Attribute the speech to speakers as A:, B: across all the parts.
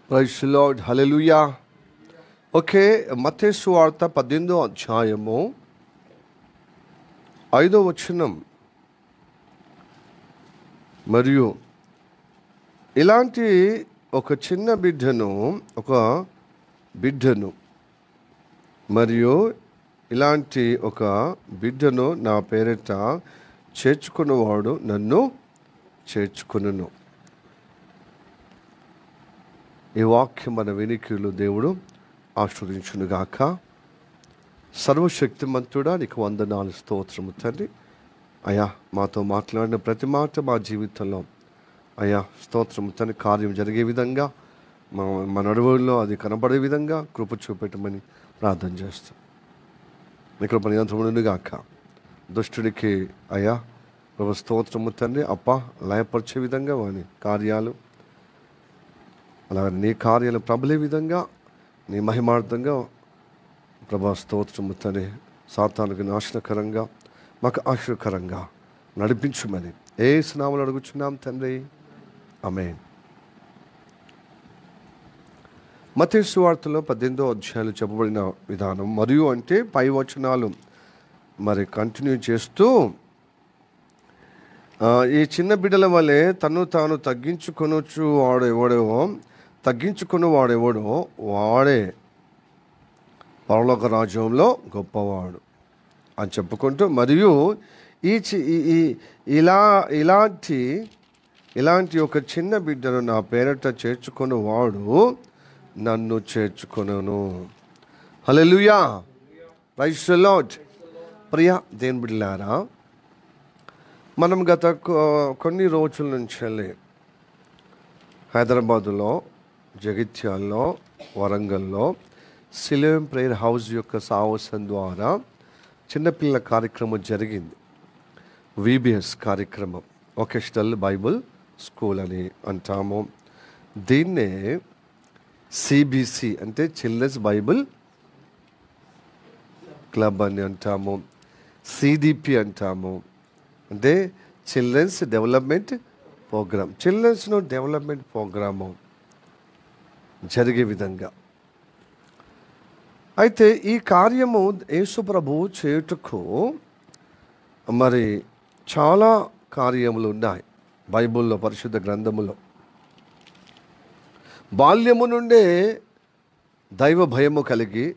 A: Praise the Lord, hallelujah. Okay, మత్తయి సువార్త 18వ అధ్యాయము 5వ వచనం. మరియు ఇలాంటి ఒక చిన్న బిడ్డను మరియు ఇలాంటి ఒక బిడ్డను నా పేరిట చేర్చుకున్నవాడు నన్ను చేర్చుకును. ఈ వాక్యం మన వెనుకలు దేవుడు ఆశీర్వదించునుగాక. సర్వశక్తిమంతుడా, నీకు వందనాలు, స్తోత్రము తండ్రి. అయ్యా, మాతో మాట్లాడిన ప్రతి మాట మా జీవితంలో అయ్యా స్తోత్రము తండ్రి కార్యం జరిగే విధంగా మా నడువుల్లో అది కనబడే విధంగా కృప చూపెట్టమని ప్రార్థన చేస్తాం. నీ కృప నియంత్రణగాక. దుష్టుడికి అయ్యా ప్రభు స్తోత్రము తండ్రి లయపరిచే విధంగా వాని కార్యాలు, అలాగే నీ కార్యాలు ప్రబలే విధంగా నీ మహిమార్థంగా ప్రభా స్తోత్రము తండ్రి సాతానుకు నాశనకరంగా మాకు ఆశీర్వకరంగా నడిపించమని యేసు నామములో అడుగుచున్నాం తండ్రి, ఆమేన్. మత్తయి సువార్తలో 18వ అధ్యాయంలో చెప్పబడిన విధానం మరియు అంటే పై వచనాలు మరి కంటిన్యూ చేస్తూ ఈ చిన్న బిడ్డల వలె తను తాను తగ్గించుకున్న వాడెవడో వాడే పరలోక రాజ్యంలో గొప్పవాడు అని చెప్పుకుంటూ, మరియు ఇలాంటి ఒక చిన్న బిడ్డను నా పేరట చేర్చుకున్న వాడు నన్ను చేర్చుకొనును. హల్లెలూయా, ప్రైజ్ ది లార్డ్. ప్రియ దేవుని బిడ్డలారా, మనం గత కొన్ని రోజుల నుంచి హైదరాబాదులో, జగిత్యాల్లో, వరంగల్లో సిలోం ప్రేయర్ హౌస్ యొక్క సాహసం ద్వారా చిన్నపిల్లల కార్యక్రమం జరిగింది. VBS కార్యక్రమం, వొకేషనల్ బైబుల్ స్కూల్ అని అంటాము. దీన్నే CBC అంటే చిల్డ్రన్స్ బైబుల్ క్లబ్ అని అంటాము. CDP అంటాము, అంటే చిల్డ్రన్స్ డెవలప్మెంట్ ప్రోగ్రామ్. చిల్డ్రన్స్ను డెవలప్మెంట్ ప్రోగ్రాము జరిగే విధంగా. అయితే ఈ కార్యము యేసు ప్రభువు చేయుటకు మరి చాలా కార్యములు ఉన్నాయి బైబిల్లో, పరిశుద్ధ గ్రంథములో. బాల్యము నుండే దైవ భయము కలిగి,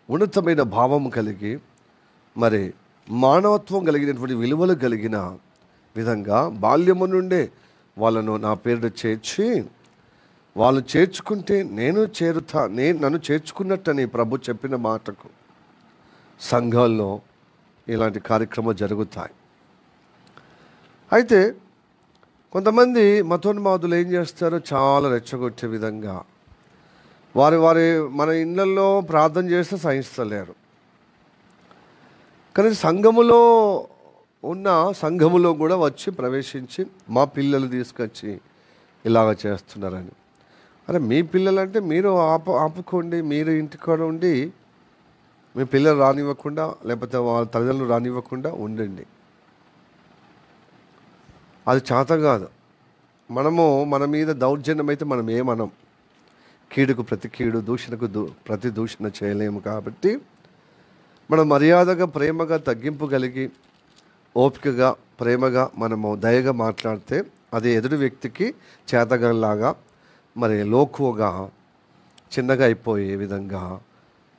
A: ఉన్నతమైన భావము కలిగి, మరి మానవత్వం కలిగినటువంటి విలువలు కలిగిన విధంగా బాల్యము నుండే వాళ్ళను నా పేరు చేర్చి, వాళ్ళు చేర్చుకుంటే నన్ను చేర్చుకున్నట్టని ప్రభు చెప్పిన మాటకు సంఘాల్లో ఇలాంటి కార్యక్రమాలు జరుగుతాయి. అయితే కొంతమంది మతోన్మాదులు ఏం చేస్తారో చాలా రెచ్చగొట్టే విధంగా వారి మన ఇళ్ళల్లో ప్రార్థన చేస్తే సహిస్తలేరు. కానీ సంఘములో కూడా వచ్చి ప్రవేశించి మా పిల్లలు తీసుకొచ్చి ఇలాగ చేస్తున్నారని. అరే, మీ పిల్లలంటే మీరు ఆపుకోండి. మీరు ఇంటికాడ ఉండి మీ పిల్లలు రానివ్వకుండా, లేకపోతే వాళ్ళ తల్లిదండ్రులు రానివ్వకుండా ఉండండి. అది చేత కాదు. మన మీద దౌర్జన్యం అయితే మనం ఏమనం. కీడుకు ప్రతి కీడు, దూషణకు ప్రతి దూషణ చేయలేము. కాబట్టి మనం మర్యాదగా, ప్రేమగా, తగ్గింపు కలిగి, ఓపికగా, ప్రేమగా, మనము దయగా మాట్లాడితే అది ఎదుటి వ్యక్తికి చేతగలాగా, మరి లోకువగా, చిన్నగా అయిపోయే విధంగా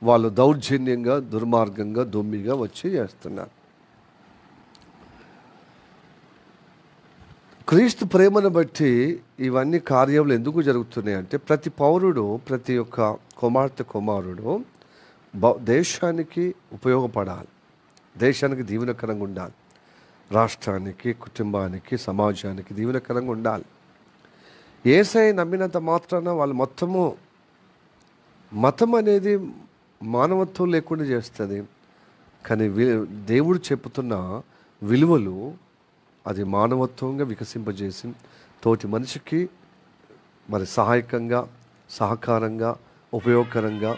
A: వాళ్ళు దౌర్జన్యంగా, దుర్మార్గంగా, దొమ్మిగా వచ్చి చేస్తున్నారు. క్రీస్తు ప్రేమను బట్టి ఇవన్నీ కార్యాలు ఎందుకు జరుగుతున్నాయి అంటే, ప్రతి పౌరుడు, ప్రతి ఒక్క కుమారుడు దేశానికి ఉపయోగపడాలి, దేశానికి దీవెనకరంగా ఉండాలి, రాష్ట్రానికి, కుటుంబానికి, సమాజానికి దీవెనకరంగా ఉండాలి. యేసయ్య నమ్మినంత మాత్రాన వాళ్ళు మతం అనేది మానవత్వం లేకుండా చేస్తుంది. కానీ దేవుడు చెప్పుతున్న విలువలు అది మానవత్వంగా వికసింపజేసి తోటి మనిషికి మరి సహాయకంగా, సహకారంగా, ఉపయోగకరంగా,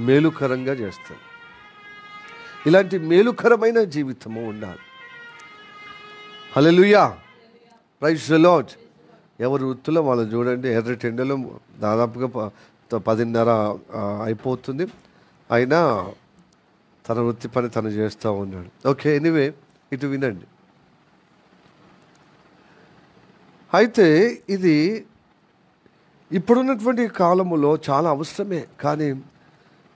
A: మేలుకరంగా చేస్తుంది. ఇలాంటి మేలుకరమైన జీవితము ఉండాలి. Hallelujah, praise the lord. ఎవరి వృత్తిలో వాళ్ళు చూడండి. ఎర్ర టెండలో దాదాపుగా 10:30 అయిపోతుంది, అయినా తన వృత్తి పని తను చేస్తూ ఉన్నాడు. ఓకే, ఎనీవే ఇటు వినండి. అయితే ఇది ఇప్పుడున్నటువంటి కాలములో చాలా అవసరమే, కానీ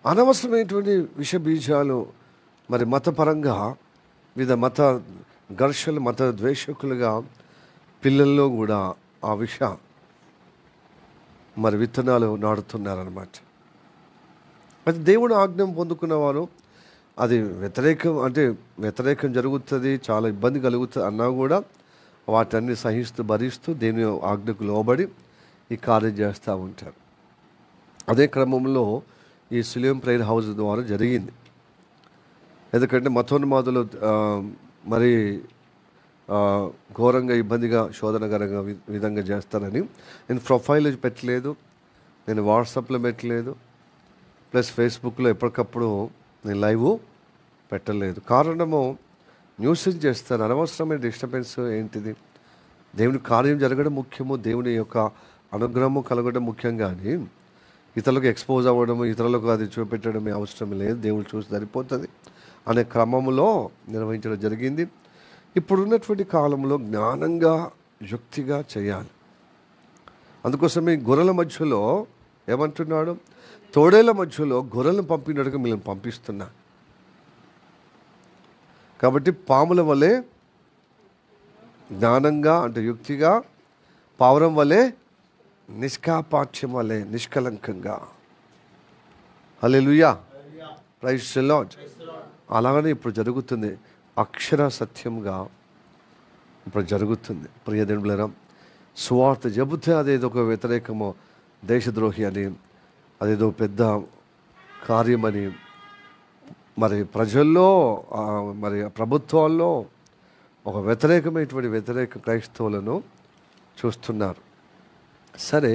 A: అనవసరమైనటువంటి విషబీజాలు మరి మతపరంగా వివిధ మత ఘర్షణలు, మత ద్వేషకులుగా పిల్లల్లో కూడా ఆ మరి విత్తనాలు నాడుతున్నారన్నమాట. అది దేవుడు ఆజ్ఞం పొందుకున్నవారు అది వ్యతిరేకం జరుగుతుంది, చాలా ఇబ్బంది కలుగుతుంది అన్నా కూడా వాటన్ని సహిస్తూ భరిస్తూ దేవుని ఆజ్ఞకు లోబడి ఈ కార్యం చేస్తూ ఉంటారు. అదే క్రమంలో ఈ సిలోం ప్రేయర్ హౌస్ ద్వారా జరిగింది. ఎందుకంటే మతోన్మాదులు మరి ఘోరంగా ఇబ్బందిగా శోధనకరంగా విధంగా చేస్తారని నేను ప్రొఫైల్ పెట్టలేదు, నేను వాట్సాప్లో పెట్టలేదు, ప్లస్ ఫేస్బుక్లో ఎప్పటికప్పుడు నేను లైవ్ పెట్టలేదు. కారణము న్యూసెన్స్ చేస్తాను, అనవసరమైన డిస్టర్బెన్స్ ఏంటిది. దేవుని కార్యం జరగడం ముఖ్యము, దేవుని యొక్క అనుగ్రహము కలగడం ముఖ్యం, కానీ ఇతరులకు ఎక్స్పోజ్ అవ్వడము, ఇతరులకు అది చూపెట్టడమే అవసరం లేదు, దేవుడు చూసి సరిపోతుంది అనే క్రమంలో నిర్వహించడం జరిగింది. ఇప్పుడున్నటువంటి కాలంలో జ్ఞానంగా యుక్తిగా చేయాలి. అందుకోసమే గొర్రెల మధ్యలో ఏమంటున్నాడు, తోడేళ్ల మధ్యలో గొర్రెలను పంపినట్టుగా మిమ్మల్ని పంపిస్తున్నా. కాబట్టి పాముల వలె జ్ఞానంగా అంటే యుక్తిగా, పావురం వలె నిష్కాపాఠ్యం వలె నిష్కలంకంగా. హల్లెలూయా, ప్రైజ్ ది లార్డ్. అలాగనే ఇప్పుడు జరుగుతుంది, అక్షర సత్యంగా ఇప్పుడు జరుగుతుంది. ప్రియదేవులారా, సువార్త చెబితే అదేదో ఒక వ్యతిరేకమో, దేశద్రోహి అని, అదేదో పెద్ద కార్యమని మరి ప్రజల్లో మరి ప్రభుత్వాల్లో ఒక వ్యతిరేక క్రైస్తవులను చూస్తున్నారు. సరే,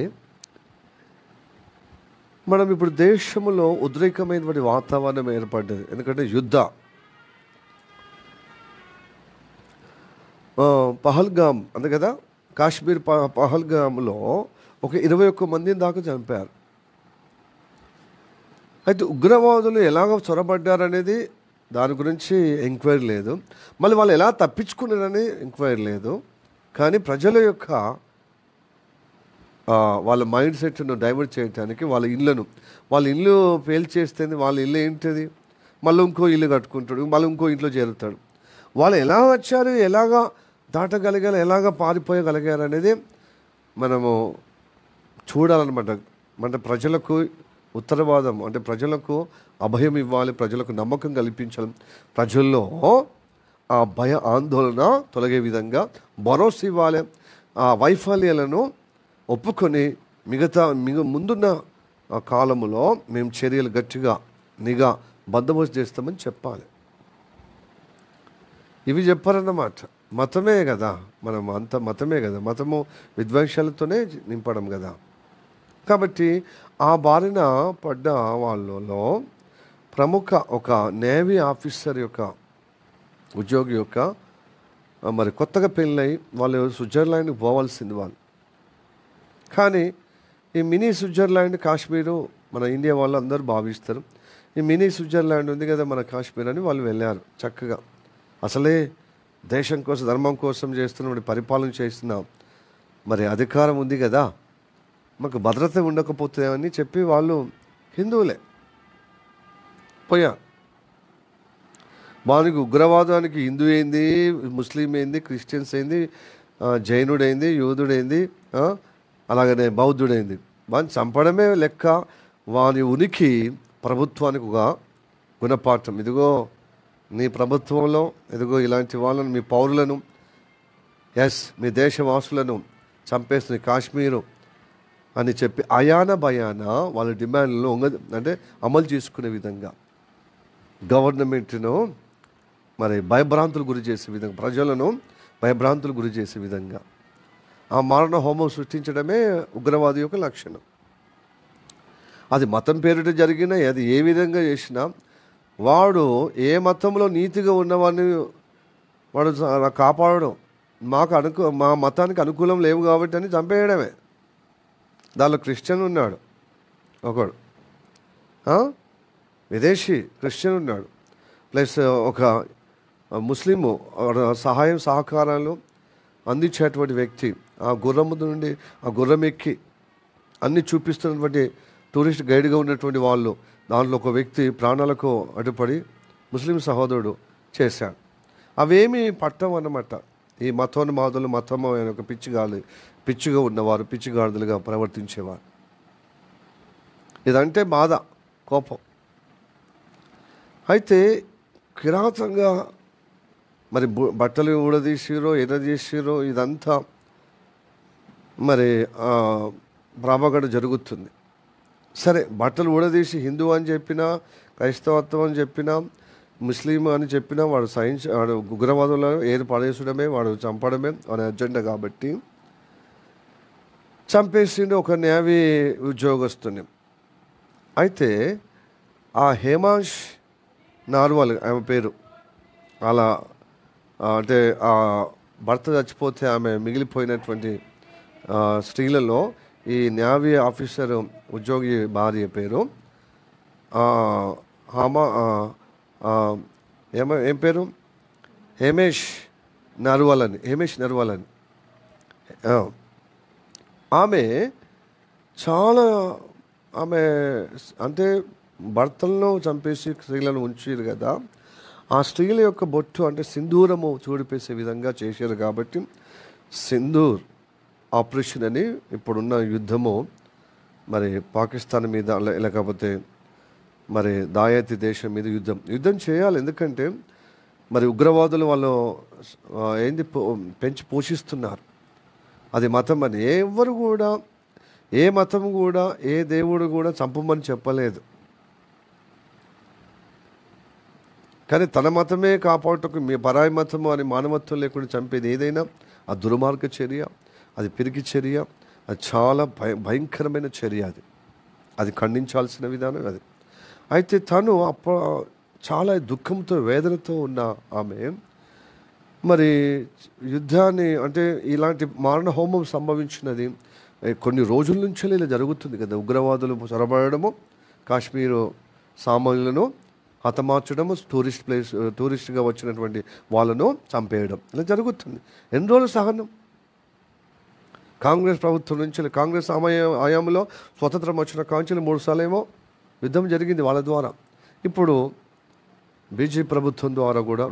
A: మనం ఇప్పుడు దేశంలో ఉద్రేకమైనటువంటి వాతావరణం ఏర్పడ్డది. ఎందుకంటే పహల్గామ్ అంతే కదా, కాశ్మీర్ పహల్గామ్లో ఒక 21 మందిని దాకా చంపారు. అయితే ఉగ్రవాదులు ఎలాగో చొరబడ్డారనేది దాని గురించి ఎంక్వైరీ లేదు, మళ్ళీ వాళ్ళు ఎలా తప్పించుకున్నారని ఎంక్వైరీ లేదు. కానీ ప్రజల యొక్క వాళ్ళ మైండ్ సెట్ను డైవర్ట్ చేయడానికి వాళ్ళ ఇల్లు పేల్చేస్తే వాళ్ళ ఇల్లు ఏంటిది, మళ్ళీ ఇంకో ఇల్లు కట్టుకుంటాడు, మళ్ళీ ఇంకో ఇంట్లో చేరుతాడు. వాళ్ళు ఎలా వచ్చారు, ఎలాగా దాటగలిగారు, ఎలాగా పారిపోయగలిగారు అనేది మనము చూడాలన్నమాట. అంటే ప్రజలకు ఉత్తరవాదం, అంటే ప్రజలకు అభయం ఇవ్వాలి, ప్రజలకు నమ్మకం కల్పించాలి, ప్రజల్లో ఆ భయ ఆందోళన తొలగే విధంగా భరోసా ఇవ్వాలి. ఆ వైఫల్యాలను ఒప్పుకొని ముందున్న కాలంలో మేము చర్యలు గట్టిగా నిఘా బందోబస్తు చేస్తామని చెప్పాలి. ఇవి చెప్పారన్నమాట. మతమే కదా, మతమే కదా, మతము విద్వేషాలతోనే నింపడం కదా. కాబట్టి ఆ బారిన పడ్డ వాళ్ళలో ప్రముఖ ఒక నేవీ ఆఫీసర్ యొక్క ఉద్యోగి యొక్క మరి కొత్తగా పెళ్ళై వాళ్ళు స్విట్జర్లాండ్కి పోవాల్సింది వాళ్ళు. కానీ ఈ మినీ స్విట్జర్లాండ్ కాశ్మీరు మన ఇండియా వాళ్ళు అందరూ భావిస్తారు, ఈ మినీ స్విట్జర్లాండ్ ఉంది కదా మన కాశ్మీర్ అని వాళ్ళు వెళ్ళారు. చక్కగా అసలే దేశం కోసం ధర్మం కోసం చేస్తున్న పరిపాలన చేస్తున్న మరి అధికారం ఉంది కదా, మాకు భద్రత ఉండకపోతే అని చెప్పి వాళ్ళు హిందువులే పోయారు. వానికి ఉగ్రవాదానికి హిందూ ఏంది, ముస్లిం ఏంది, క్రిస్టియన్స్ ఏంది, జైనుడైంది, యూదుడైంది, అలాగనే బౌద్ధుడైంది, వాడిని చంపడమే లెక్క. వాని ఉనికి ప్రభుత్వానికి ఒక గుణపాఠం. ఇదిగో నీ ప్రభుత్వంలో ఇదిగో ఇలాంటి వాళ్ళను, మీ పౌరులను, మీ దేశవాసులను చంపేస్తుంది కాశ్మీరు అని చెప్పి అయాన భయాన వాళ్ళ డిమాండ్లను అంటే అమలు చేసుకునే విధంగా గవర్నమెంట్ను మరి భయభ్రాంతులు గురి చేసే విధంగా, ప్రజలను భయభ్రాంతులు గురి చేసే విధంగా ఆ మారణ హోమం సృష్టించడమే ఉగ్రవాది యొక్క లక్షణం. అది మతం పేరిట జరిగినా, అది ఏ విధంగా చేసినా వాడు ఏ మతంలో నీతిగా ఉన్నవాడిని వాడు కాపాడడం, మా మతానికి అనుకూలం లేవు కాబట్టి అని చంపేయడమే. దానిలో క్రిస్టియన్ ఉన్నాడు ఒకడు, విదేశీ క్రిస్టియన్ ఉన్నాడు, ప్లస్ ఒక ముస్లిము సహాయం సహకారాలు అందించేటువంటి వ్యక్తి, ఆ గుర్రం నుండి ఆ గుర్రం ఎక్కి అన్నీ చూపిస్తున్నటువంటి టూరిస్ట్ గైడ్గా ఉన్నటువంటి వాళ్ళు, దాంట్లో ఒక వ్యక్తి ప్రాణాలకు అడ్డుపడి ముస్లిం సహోదరుడు చేశాడు. అవేమీ పట్టం అన్నమాట. ఈ మతోన్మాదులు, మతము అనే ఒక పిచ్చిగా ఉన్నవారు, పిచ్చిగాడులుగా ప్రవర్తించేవారు. ఇదంటే బాధ, కోపం. అయితే కిరాతంగా మరి బట్టలు ఊడదీసిరో ఎనదీసిరో ఇదంతా మరి ప్రాపగడ జరుగుతుంది. సరే, బట్టలు ఊడదీసి హిందూ అని చెప్పినా, క్రైస్తవత్వం అని చెప్పినా, ముస్లిం అని చెప్పినా వాడు వాడు ఉగ్రవాదులను ఏది పడేసడమే, వాడు చంపడమే అనే అజెండా కాబట్టి చంపేసిండు ఒక నేవీ ఉద్యోగస్తుని. అయితే ఆ హేమాంష్ నార్వాల్ ఆమె పేరు, అలా అంటే ఆ భర్త చచ్చిపోతే ఆమె మిగిలిపోయినటువంటి స్త్రీలలో ఈ నేవీ ఆఫీసర్ ఉద్యోగి భార్య పేరు ఏం పేరు, హేమేష్ నర్వాల్ అని. ఆమె చాలా అంటే భర్తలను చంపేసి స్త్రీలను ఉంచారు కదా, ఆ స్త్రీల యొక్క బొట్టు అంటే సింధూరము చూడిపేసే విధంగా చేశారు కాబట్టి సింధూర్ ఆపరేషన్ అని ఇప్పుడున్న యుద్ధము మరి పాకిస్తాన్ మీద, లేకపోతే మరి దాయాతి దేశం మీద యుద్ధం చేయాలి. ఎందుకంటే మరి ఉగ్రవాదులు వాళ్ళు పెంచి పోషిస్తున్నారు. అది మతం అని. ఎవరు కూడా, ఏ మతం కూడా, ఏ దేవుడు కూడా చంపమని చెప్పలేదు. కానీ తన మతమే కాపాడుటకు మీ పరాయి మతము అని మానవత్వం లేకుండా చంపేది ఏదైనా ఆ దుర్మార్గ చర్య, అది పిరికి చర్య, అది చాలా భయంకరమైన చర్య. అది ఖండించాల్సిన విధానం అది. అయితే తను చాలా దుఃఖంతో, వేదనతో ఉన్న ఆమె మరి యుద్ధాన్ని, అంటే ఇలాంటి మారణ హోమం సంభవించినది కొన్ని రోజుల నుంచి ఇలా జరుగుతుంది కదా. ఉగ్రవాదులు చొరబడము, కాశ్మీరు సామాన్యులను హతమార్చడము, టూరిస్ట్గా వచ్చినటువంటి వాళ్ళను చంపేయడం, ఇలా జరుగుతుంది. ఎన్ని రోజులు సహనం? కాంగ్రెస్ ప్రభుత్వం నుంచి, కాంగ్రెస్ హయాంలో స్వతంత్రం వచ్చిన కాంచెలు 3 సార్లు ఏమో యుద్ధం జరిగింది వాళ్ళ ద్వారా. ఇప్పుడు బీజేపీ ప్రభుత్వం ద్వారా కూడా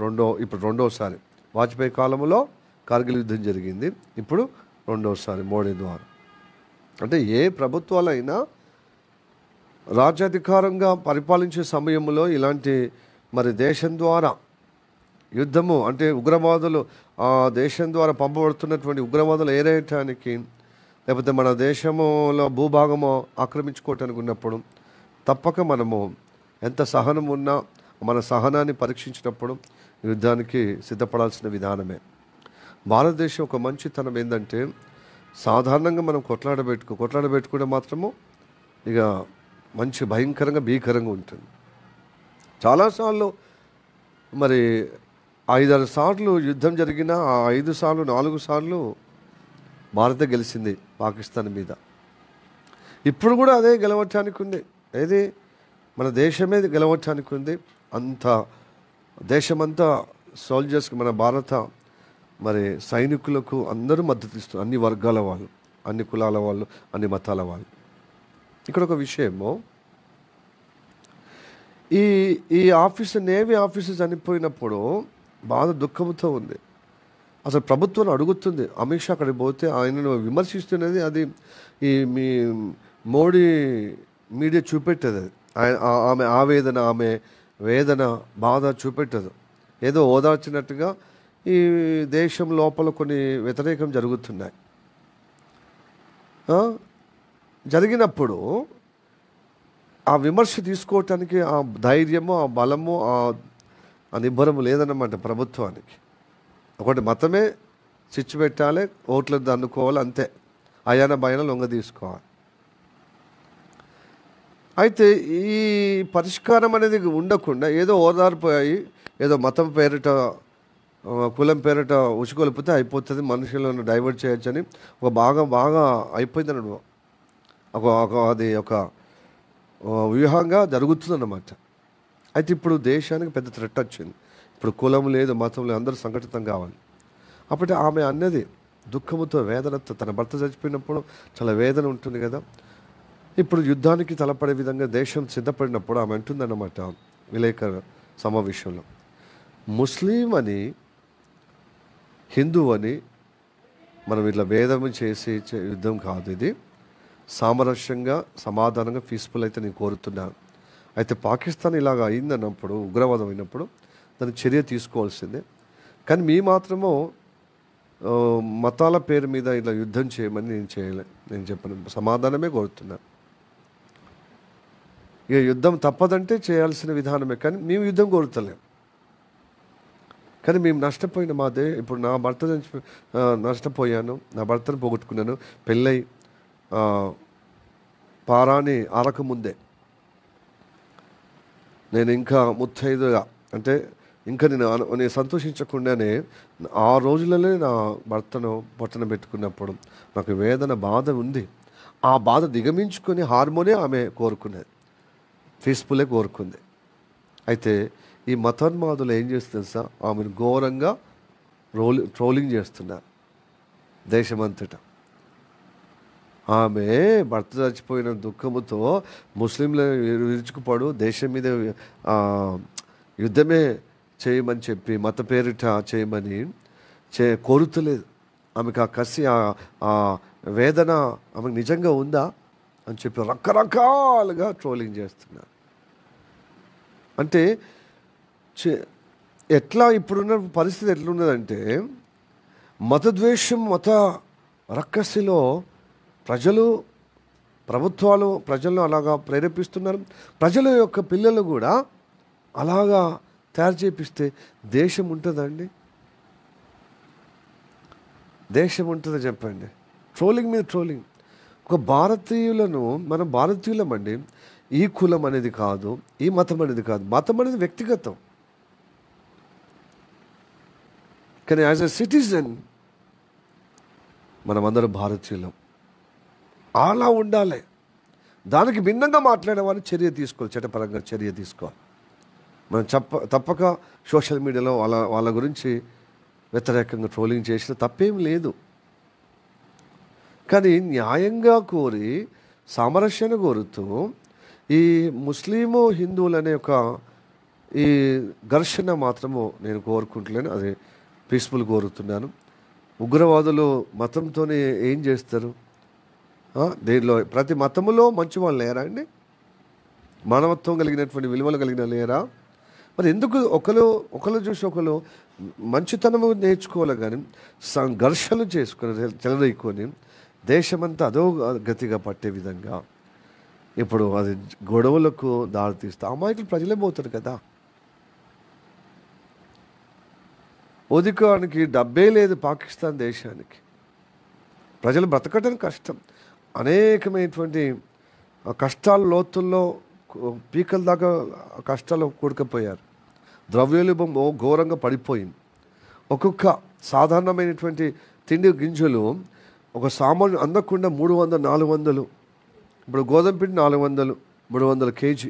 A: రెండోసారి వాజ్పేయి కాలంలో కార్గిల్ యుద్ధం జరిగింది, ఇప్పుడు రెండోసారి మోడీ ద్వారా. అంటే ఏ ప్రభుత్వాలైనా రాజ్యాధికారంగా పరిపాలించే సమయంలో ఇలాంటి మరి దేశం ద్వారా యుద్ధము, అంటే ఉగ్రవాదులు ఆ దేశం ద్వారా పంపబడుతున్నటువంటి ఉగ్రవాదులు ఏరేయటానికి, లేకపోతే మన దేశంలో భూభాగము ఆక్రమించుకోవటానికి ఉన్నప్పుడు తప్పక మనము ఎంత సహనం ఉన్నా మన సహనాన్ని పరీక్షించినప్పుడు యుద్ధానికి సిద్ధపడాల్సిన విధానమే. భారతదేశం ఒక మంచితనం ఏంటంటే సాధారణంగా మనం కొట్లాడబెట్టుకుంటే మాత్రము ఇక మంచి భీకరంగా ఉంటుంది. చాలాసార్లు మరి 5-6 సార్లు యుద్ధం జరిగిన ఆ 5 సార్లు 4 సార్లు భారత గెలిచింది పాకిస్తాన్ మీద. ఇప్పుడు కూడా అదే గెలవటానికి ఉంది. ఏది మన దేశమే గెలవటానికి ఉంది. అంత దేశమంతా సోల్జర్స్కి, మన భారత మరి సైనికులకు అందరూ మద్దతు ఇస్తారు. అన్ని వర్గాల వాళ్ళు, అన్ని కులాల వాళ్ళు, అన్ని మతాల వాళ్ళు. ఇక్కడ ఒక విషయము, ఈ నేవీ ఆఫీసర్ చనిపోయినప్పుడు బాధ దుఃఖంతో ఉంది. అసలు ప్రభుత్వం అడుగుతుంది, అమిత్ షా అక్కడికి పోతే ఆయనను విమర్శిస్తున్నది, అది ఈ మీ మోడీ మీడియా చూపెట్టదు. ఆమె ఆవేదన, ఆమె వేదన, బాధ చూపెట్టదు. ఏదో ఓదార్చినట్టుగా ఈ దేశం లోపల కొన్ని వ్యతిరేకం జరుగుతున్నాయి. జరిగినప్పుడు ఆ విమర్శ తీసుకోవటానికి ఆ ధైర్యము, ఆ బలము, ఆ నిబ్బరము లేదన్నమాట ప్రభుత్వానికి. ఒకటి మతమే చిచ్చు పెట్టాలి, ఓట్లు దండుకోవాలి, అంతే. అయాన భయాన లొంగ తీసుకోవాలి. అయితే ఈ పరిష్కారం అనేది ఉండకుండా ఏదో ఓదార్పోయి, ఏదో మతం పేరిట కులం పేరిట ఉసుకొలిపితే అయిపోతుంది, మనుషులను డైవర్ట్ చేయొచ్చని ఒక బాగా అయిపోయింది అన్నాడు. అది ఒక వ్యూహంగా జరుగుతుందన్నమాట. అయితే ఇప్పుడు దేశానికి పెద్ద థ్రెట్ వచ్చింది. ఇప్పుడు కులం లేదు, మతం లేదు, అందరూ సంఘటితం కావాలి. అప్పటి ఆమె అన్నది దుఃఖముతో, వేదనతో, తన భర్త చచ్చిపోయినప్పుడు చాలా వేదన ఉంటుంది కదా. ఇప్పుడు యుద్ధానికి తలపడే విధంగా దేశం సిద్ధపడినప్పుడు ఆమె అంటుందన్నమాట విలేకరు సమావేశంలో, ముస్లిం అని, హిందూ అని మనం ఇట్లా భేదం చేసి యుద్ధం కాదు, ఇది సామరస్యంగా సమాధానంగా పీస్ఫుల్ అయితే నేను కోరుతున్నాను. అయితే పాకిస్తాన్ ఇలాగ అయిందన్నప్పుడు, ఉగ్రవాదం అయినప్పుడు దానికి చర్య తీసుకోవాల్సిందే. కానీ మీ మాత్రమో మతాల పేరు మీద ఇలా యుద్ధం చేయమని నేను చెప్పను, సమాధానమే కోరుతున్నాను. ఇక యుద్ధం తప్పదంటే చేయాల్సిన విధానమే, కానీ మేము యుద్ధం కోరుతలేం. కానీ మేము నష్టపోయిన ఇప్పుడు నా భర్త నష్టపోయాను, నా భర్తను పోగొట్టుకున్నాను. పెళ్ళై పారాని ఆరకముందే నేను ఇంకా ముత్తైదుగా, అంటే ఇంకా నేను సంతోషించకుండానే ఆ రోజులలో నా భర్తను పొట్టన పెట్టుకున్నప్పుడు నాకు వేదన, బాధ ఉంది. ఆ బాధ దిగమించుకొని హార్మోనే ఆమె కోరుకునేది, పీస్ఫుల్లే కోరుకుంది. అయితే ఈ మతోన్మాదులు ఏం చేస్తుంది తెలుసా, ఆమెను ఘోరంగా ట్రోలింగ్ చేస్తున్నారు దేశమంతటా. ఆమె భర్త చచ్చిపోయిన దుఃఖముతో ముస్లింలు విరుచుకుపడు, దేశం మీద యుద్ధమే చేయమని చెప్పి మత పేరిట చేయమని కోరుతలేదు. ఆమెకు ఆ కసి, ఆ వేదన ఆమెకు నిజంగా ఉందా అని చెప్పి రకరకాలుగా ట్రోలింగ్ చేస్తున్నారు. అంటే ఎట్లా ఇప్పుడున్న పరిస్థితి ఎట్లున్నదంటే, మతద్వేషం, మత రక్కసిలో ప్రభుత్వాలు ప్రజలను అలాగా ప్రేరేపిస్తున్నారు. ప్రజల యొక్క పిల్లలు కూడా అలాగా తయారు చేపిస్తే దేశం ఉంటుందండి? దేశం ఉంటుందా చెప్పండి? ట్రోలింగ్ మీద ట్రోలింగ్. ఒక భారతీయులను, మనం భారతీయులమండి. ఈ కులం అనేది కాదు, ఈ మతం అనేది కాదు. మతం అనేది వ్యక్తిగతం. కానీ యాజ్ ఎ సిటిజన్ మనం అందరం భారతీయులం. అలా ఉండాలి. దానికి భిన్నంగా మాట్లాడే వాళ్ళు చర్య తీసుకోవాలి, చట్టపరంగా చర్య తీసుకోవాలి. మనం తప్పక సోషల్ మీడియాలో వాళ్ళ గురించి వ్యతిరేకంగా ట్రోలింగ్ చేసిన తప్పేం లేదు. కానీ న్యాయంగా కోరి, సామరస్యాన్ని కోరుతూ ఈ ముస్లిము హిందువులు అనే ఒక ఈ ఘర్షణ మాత్రము నేను కోరుకుంటలేను, అది పీస్ఫుల్ కోరుతున్నాను. ఉగ్రవాదులు మతంతోనే ఏం చేస్తారు? దీనిలో ప్రతి మతములో మంచి వాళ్ళు లేరా అండి? మానవత్వం కలిగినటువంటి విలువలు కలిగిన లేరా? మరి ఎందుకు ఒకరు చూసి ఒకరు మంచితనము నేర్చుకోవాలి, కానీ ఘర్షణలు చేసుకొని చెలరేసుకొని దేశమంతా అదో గతిగా పట్టే విధంగా ఇప్పుడు అది గొడవలకు దారితీస్తే అమాయకులు ప్రజలే పోతారు కదా. ఉదికానికి డబ్బే లేదు పాకిస్తాన్ దేశానికి. ప్రజలు బ్రతకడం కష్టం. అనేకమైనటువంటి కష్టాల లోతుల్లో పీకల దాకా కష్టాలు కూడుకుపోయారు. ద్రవ్యోల్బం ఘోరంగా పడిపోయింది. ఒక్కొక్క సాధారణమైనటువంటి తిండి గింజలు ఒక సామాన్లు అందకుండా 300, 400. ఇప్పుడు గోధుమ పిండి 400, 300 కేజీ.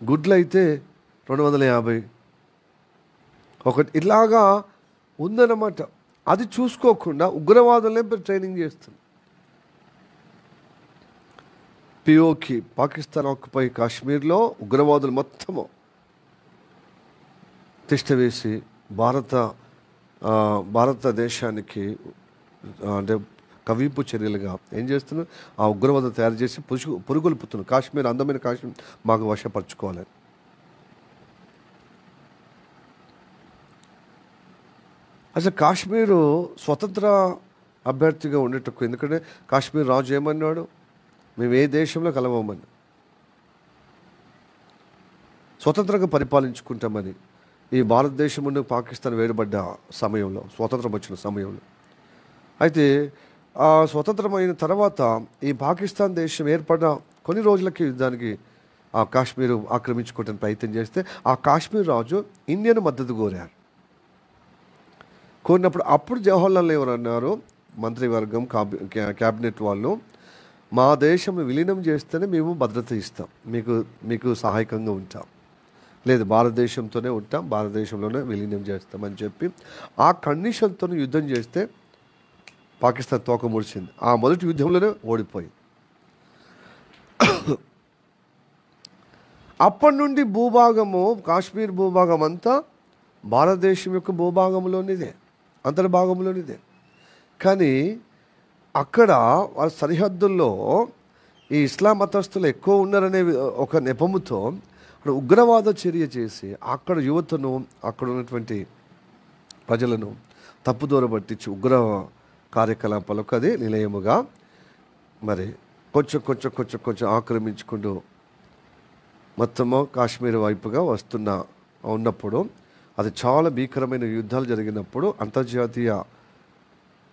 A: గుడ్లు అయితే 250. ఒకటి ఇలాగా ఉందన్నమాట. అది చూసుకోకుండా ఉగ్రవాదులనే ట్రైనింగ్ చేస్తుంది. పిఓకి, పాకిస్తాన్ ఆక్యుపై కాశ్మీర్లో ఉగ్రవాదులు మొత్తము తిష్టవేసి భారతదేశానికి అంటే కవింపు చర్యలుగా ఏం చేస్తున్నారు, ఆ ఉగ్రవాదం తయారు చేసి పురుగులుపుతున్నారు. కాశ్మీర్, అందమైన కాశ్మీర్ మాకు వశపరచుకోవాలని. అసలు కాశ్మీరు స్వతంత్ర అభ్యర్థిగా ఉండేటకు, ఎందుకంటే కాశ్మీర్ రాజు ఏమన్నాడు, మేము ఏ దేశంలో కలవమని, స్వతంత్రంగా పరిపాలించుకుంటామని. ఈ భారతదేశం నుండి పాకిస్తాన్ వేరుపడ్డ సమయంలో, స్వతంత్రం వచ్చిన సమయంలో, అయితే ఆ స్వతంత్రమైన తర్వాత ఈ పాకిస్తాన్ దేశం ఏర్పడిన కొన్ని రోజులకి యుద్ధానికి ఆ కాశ్మీరు ఆక్రమించుకోవడానికి ప్రయత్నం చేస్తే ఆ కాశ్మీర్ రాజు ఇండియాను మద్దతు కోరారు. కోరినప్పుడు అప్పుడు జవహర్లాల్ నెహ్రూ అన్నారు, మంత్రివర్గం క్యాబినెట్ వాళ్ళు, మా దేశం విలీనం చేస్తేనే మేము భద్రత ఇస్తాం, మీకు మీకు సహాయకంగా ఉంటాం, లేదు భారతదేశంతోనే ఉంటాం, భారతదేశంలోనే విలీనం చేస్తామని చెప్పి ఆ కండిషన్తో యుద్ధం చేస్తే పాకిస్తాన్ తోక ముడిచింది. ఆ మొదటి యుద్ధంలోనే ఓడిపోయింది. అప్పటి నుండి భూభాగము, కాశ్మీర్ భూభాగం అంతా భారతదేశం యొక్క భూభాగంలోనిదే, అంతర్భాగంలోనిదే. కానీ అక్కడ వాళ్ళ సరిహద్దుల్లో ఈ ఇస్లాం మతస్థులు ఎక్కువ ఉన్నారనే ఒక నెపముతో అక్కడ ఉగ్రవాద చర్య చేసి అక్కడ యువతను, అక్కడ ఉన్నటువంటి ప్రజలను తప్పుదోర పట్టించి ఉగ్ర కార్యకలాపాలకు అది నిలయముగా మరి కొంచెం కొంచెం కొంచెం కొంచెం ఆక్రమించుకుంటూ మొత్తము కాశ్మీర్ వైపుగా ఉన్నప్పుడు అది చాలా భీకరమైన యుద్ధాలు జరిగినప్పుడు అంతర్జాతీయ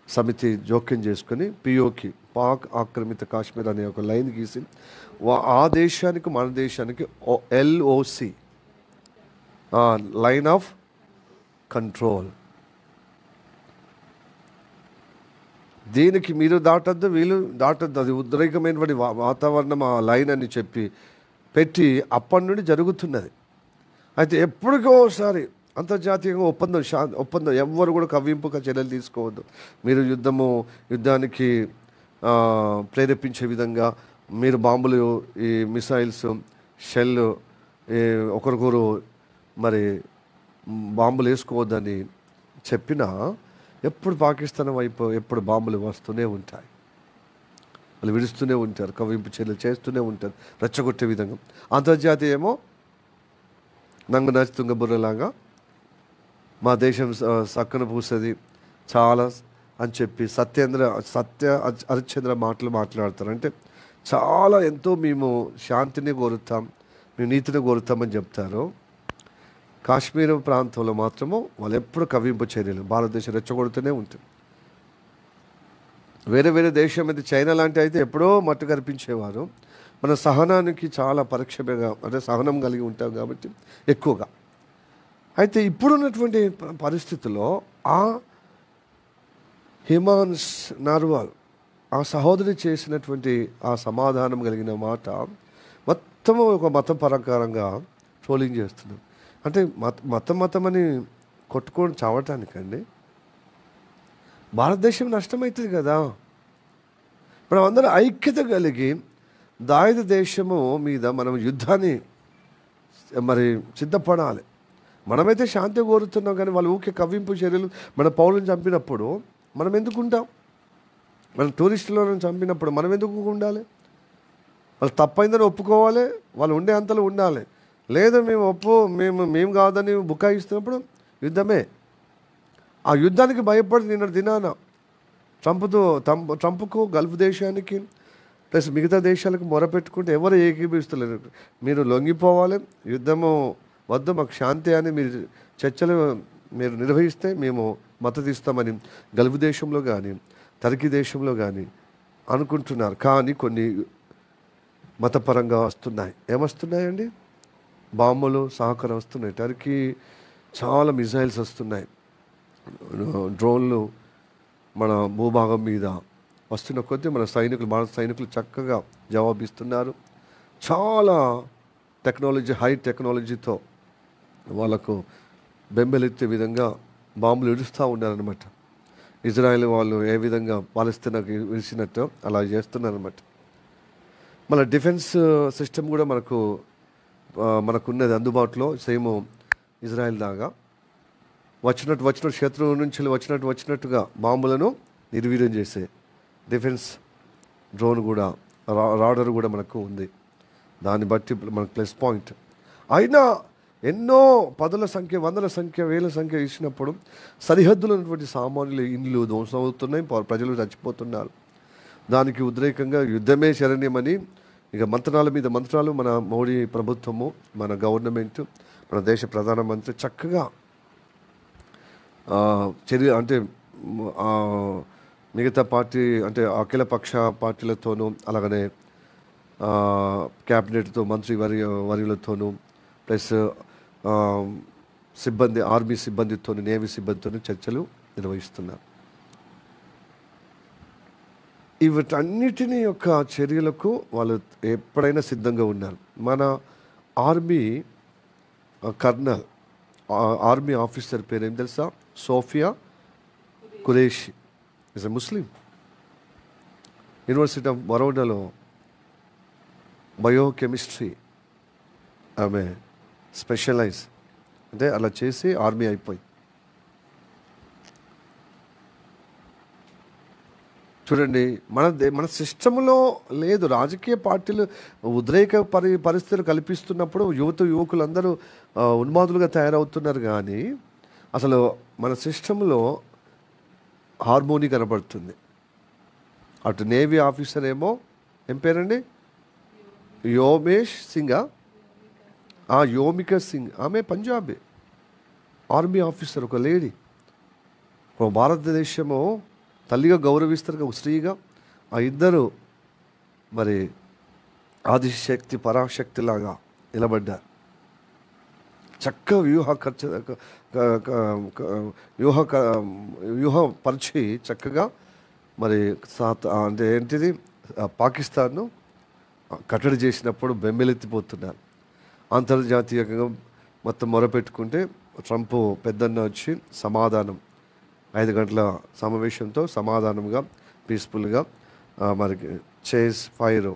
A: సమితి జోక్యం చేసుకుని పిఓకి, పాక్ ఆక్రమిత కాశ్మీర్ అనే ఒక లైన్ గీసి ఆ దేశానికి మన దేశానికి LOC, లైన్ ఆఫ్ కంట్రోల్, దీనికి మీరు దాటద్దు, వీళ్ళు దాటద్దు, అది ఉద్రేకమైనటువంటి వాతావరణం ఆ లైన్ అని చెప్పి పెట్టి అప్పటి నుండి జరుగుతున్నది. అయితే ఎప్పటికోసారి అంతర్జాతీయంగా ఒప్పందం ఎవ్వరు కూడా కవ్వింపుగా చర్యలు తీసుకోవద్దు, మీరు యుద్ధానికి ప్రేరేపించే విధంగా మీరు బాంబులు, ఈ మిసైల్స్, షెల్, ఒకరికొరు మరి బాంబులు వేసుకోవద్దని చెప్పినా ఎప్పుడు పాకిస్తాన్ వైపు ఎప్పుడు బాంబులు వస్తూనే ఉంటాయి, వాళ్ళు విడుస్తూనే ఉంటారు, కవ్వింపు చర్యలు చేస్తూనే ఉంటారు రెచ్చగొట్టే విధంగా. అంతర్జాతీయ ఏమో నంగు నాచి తుంగబుర్రలాగా మా దేశం సక్కన పూసేది చాలా అని చెప్పి హరిశ్చంద్ర మాటలు మాట్లాడతారు. అంటే చాలా ఎంతో మేము శాంతిని కోరుతాం, మేము నీతిని కోరుతామని చెప్తారు. కాశ్మీర్ ప్రాంతంలో మాత్రము వాళ్ళు ఎప్పుడు కవ్వింపు చర్యలు, భారతదేశం రెచ్చగొడుతూనే ఉంటుంది. వేరే వేరే దేశం అయితే చైనా లాంటి అయితే ఎప్పుడో మట్టు కనిపించేవారు. మన సహనానికి చాలా పరీక్షగా, అంటే సహనం కలిగి ఉంటాం కాబట్టి ఎక్కువగా. అయితే ఇప్పుడున్నటువంటి పరిస్థితుల్లో ఆ హిమాన్స్ నార్వాల్ ఆ సహోదరి చేసినటువంటి ఆ సమాధానం కలిగిన మాట మొత్తము ఒక మతం ప్రకారంగా ట్రోలింగ్ చేస్తున్నాం. అంటే మతం అని కొట్టుకొని చావటానికండి. భారతదేశం నష్టమవుతుంది కదా. మనం అందరం ఐక్యత కలిగి దాయిద దేశము మీద మనం యుద్ధాన్ని మరి సిద్ధపడాలి. మనమైతే శాంతి కోరుతున్నాం, కానీ వాళ్ళు ఊకే కవ్వింపు చర్యలు మన పౌరులను చంపినప్పుడు మనం ఎందుకు ఉంటాం? మన టూరిస్టులను చంపినప్పుడు మనం ఎందుకు ఉండాలి? వాళ్ళు తప్పైందని ఒప్పుకోవాలి, వాళ్ళు ఉండే అంతలో ఉండాలి. లేదా మేము కాదని బుకాయిస్తున్నప్పుడు యుద్ధమే. ఆ యుద్ధానికి భయపడి నిన్న దినాన ట్రంప్కు, గల్ఫ్ దేశానికి ప్లస్ మిగతా దేశాలకు మొరపెట్టుకుంటే ఎవరు ఏకీభవిస్తలేరు. మీరు లొంగిపోవాలి, యుద్ధము వద్దు, మాకు శాంతి అని మీరు చర్చలు మీరు నిర్వహిస్తే మేము మద్దతు ఇస్తామని గల్ఫ్ దేశంలో కానీ టర్కీ దేశంలో కానీ అనుకుంటున్నారు. కానీ కొన్ని మతపరంగా వస్తున్నాయి. ఏమొస్తున్నాయండి? బాంబులు సహకారం వస్తున్నాయి. టర్కీ చాలా మిజైల్స్ వస్తున్నాయి, డ్రోన్లు మన భూభాగం మీద వస్తున్న కొద్దీ మన భారత సైనికులు చక్కగా జవాబిస్తున్నారు. చాలా టెక్నాలజీ, హై టెక్నాలజీతో వాళ్ళకు బెంబెలెత్తే విధంగా బాంబులు ఇడుస్తూ ఉన్నారనమాట. ఇజ్రాయెల్ వాళ్ళు ఏ విధంగా పాలస్తీనాకి విడిచినట్టు అలా చేస్తున్నారనమాట. మన డిఫెన్స్ సిస్టమ్ కూడా మనకున్నది అందుబాటులో, సేమ్ ఇజ్రాయెల్ దాకా వచ్చినట్టు శత్రువు నుంచి వచ్చినట్టుగా బాంబులను నిర్వీర్యం చేసే డిఫెన్స్ డ్రోన్ కూడా, రాడర్ కూడా మనకు ఉంది. దాన్ని బట్టి మనకు ప్లస్ పాయింట్. అయినా ఎన్నో పదుల సంఖ్య, వందల సంఖ్య, వేల సంఖ్య ఇచ్చినప్పుడు సరిహద్దులు ఉన్నటువంటి సామాన్యులు ఇండ్లు ధ్వంసం అవుతున్నాయి, ప్రజలు చచ్చిపోతున్నారు. దానికి ఉద్రేకంగా యుద్ధమే శరణ్యమని ఇక మంత్రాల మీద మంత్రాలు మన మోడీ ప్రభుత్వము, మన గవర్నమెంట్, మన దేశ ప్రధానమంత్రి చక్కగా చర్య, అంటే మిగతా పార్టీ అంటే అఖిలపక్ష పార్టీలతోనూ అలాగనే క్యాబినెట్తో మంత్రి వర్యులతోనూ ప్లస్ సిబ్బంది, ఆర్మీ సిబ్బందితో, నేవీ సిబ్బందితో చర్చలు నిర్వహిస్తున్నారు. వీటన్నిటిని యొక్క చర్యలకు వాళ్ళు ఎప్పుడైనా సిద్ధంగా ఉన్నారు. మన ఆర్మీ కర్నల్, ఆర్మీ ఆఫీసర్ పేరు ఏం తెలుసా? Sofiya Qureshi is a Muslim. University of బరోడాలో బయోకెమిస్ట్రీ ఆమె స్పెషలైజ్, అంటే అలా చేసి ఆర్మీ అయిపోయి. చూడండి, మన సిస్టంలో లేదు. రాజకీయ పార్టీలు ఉద్రేక పరిస్థితులు కల్పిస్తున్నప్పుడు యువకులందరూ ఉన్మాదులుగా తయారవుతున్నారు. కానీ అసలు మన సిస్టంలో హార్మోని కనబడుతుంది. అటు నేవీ ఆఫీసర్ ఏమో ఏం పేరండి? యోమేష్ సింగా, యోమిక సింగ్, ఆమె పంజాబీ ఆర్మీ ఆఫీసర్, ఒక లేడీ. భారతదేశము తల్లిగా గౌరవిస్తారు ఒక స్త్రీగా. ఆ ఇద్దరు మరి ఆదిశక్తి పరాశక్తిలాగా నిలబడ్డారు. చక్కగా వ్యూహపరిచి చక్కగా మరి అంటే ఏంటిది పాకిస్తాన్ను కట్టడి చేసినప్పుడు బెంబెలెత్తిపోతున్నారు. అంతర్జాతీయంగా మొత్తం మొరపెట్టుకుంటే ట్రంప్ పెద్దన్న వచ్చి సమాధానం 5 గంటల సమావేశంతో సమాధానంగా పీస్ఫుల్గా మరి చేజ్ ఫైర్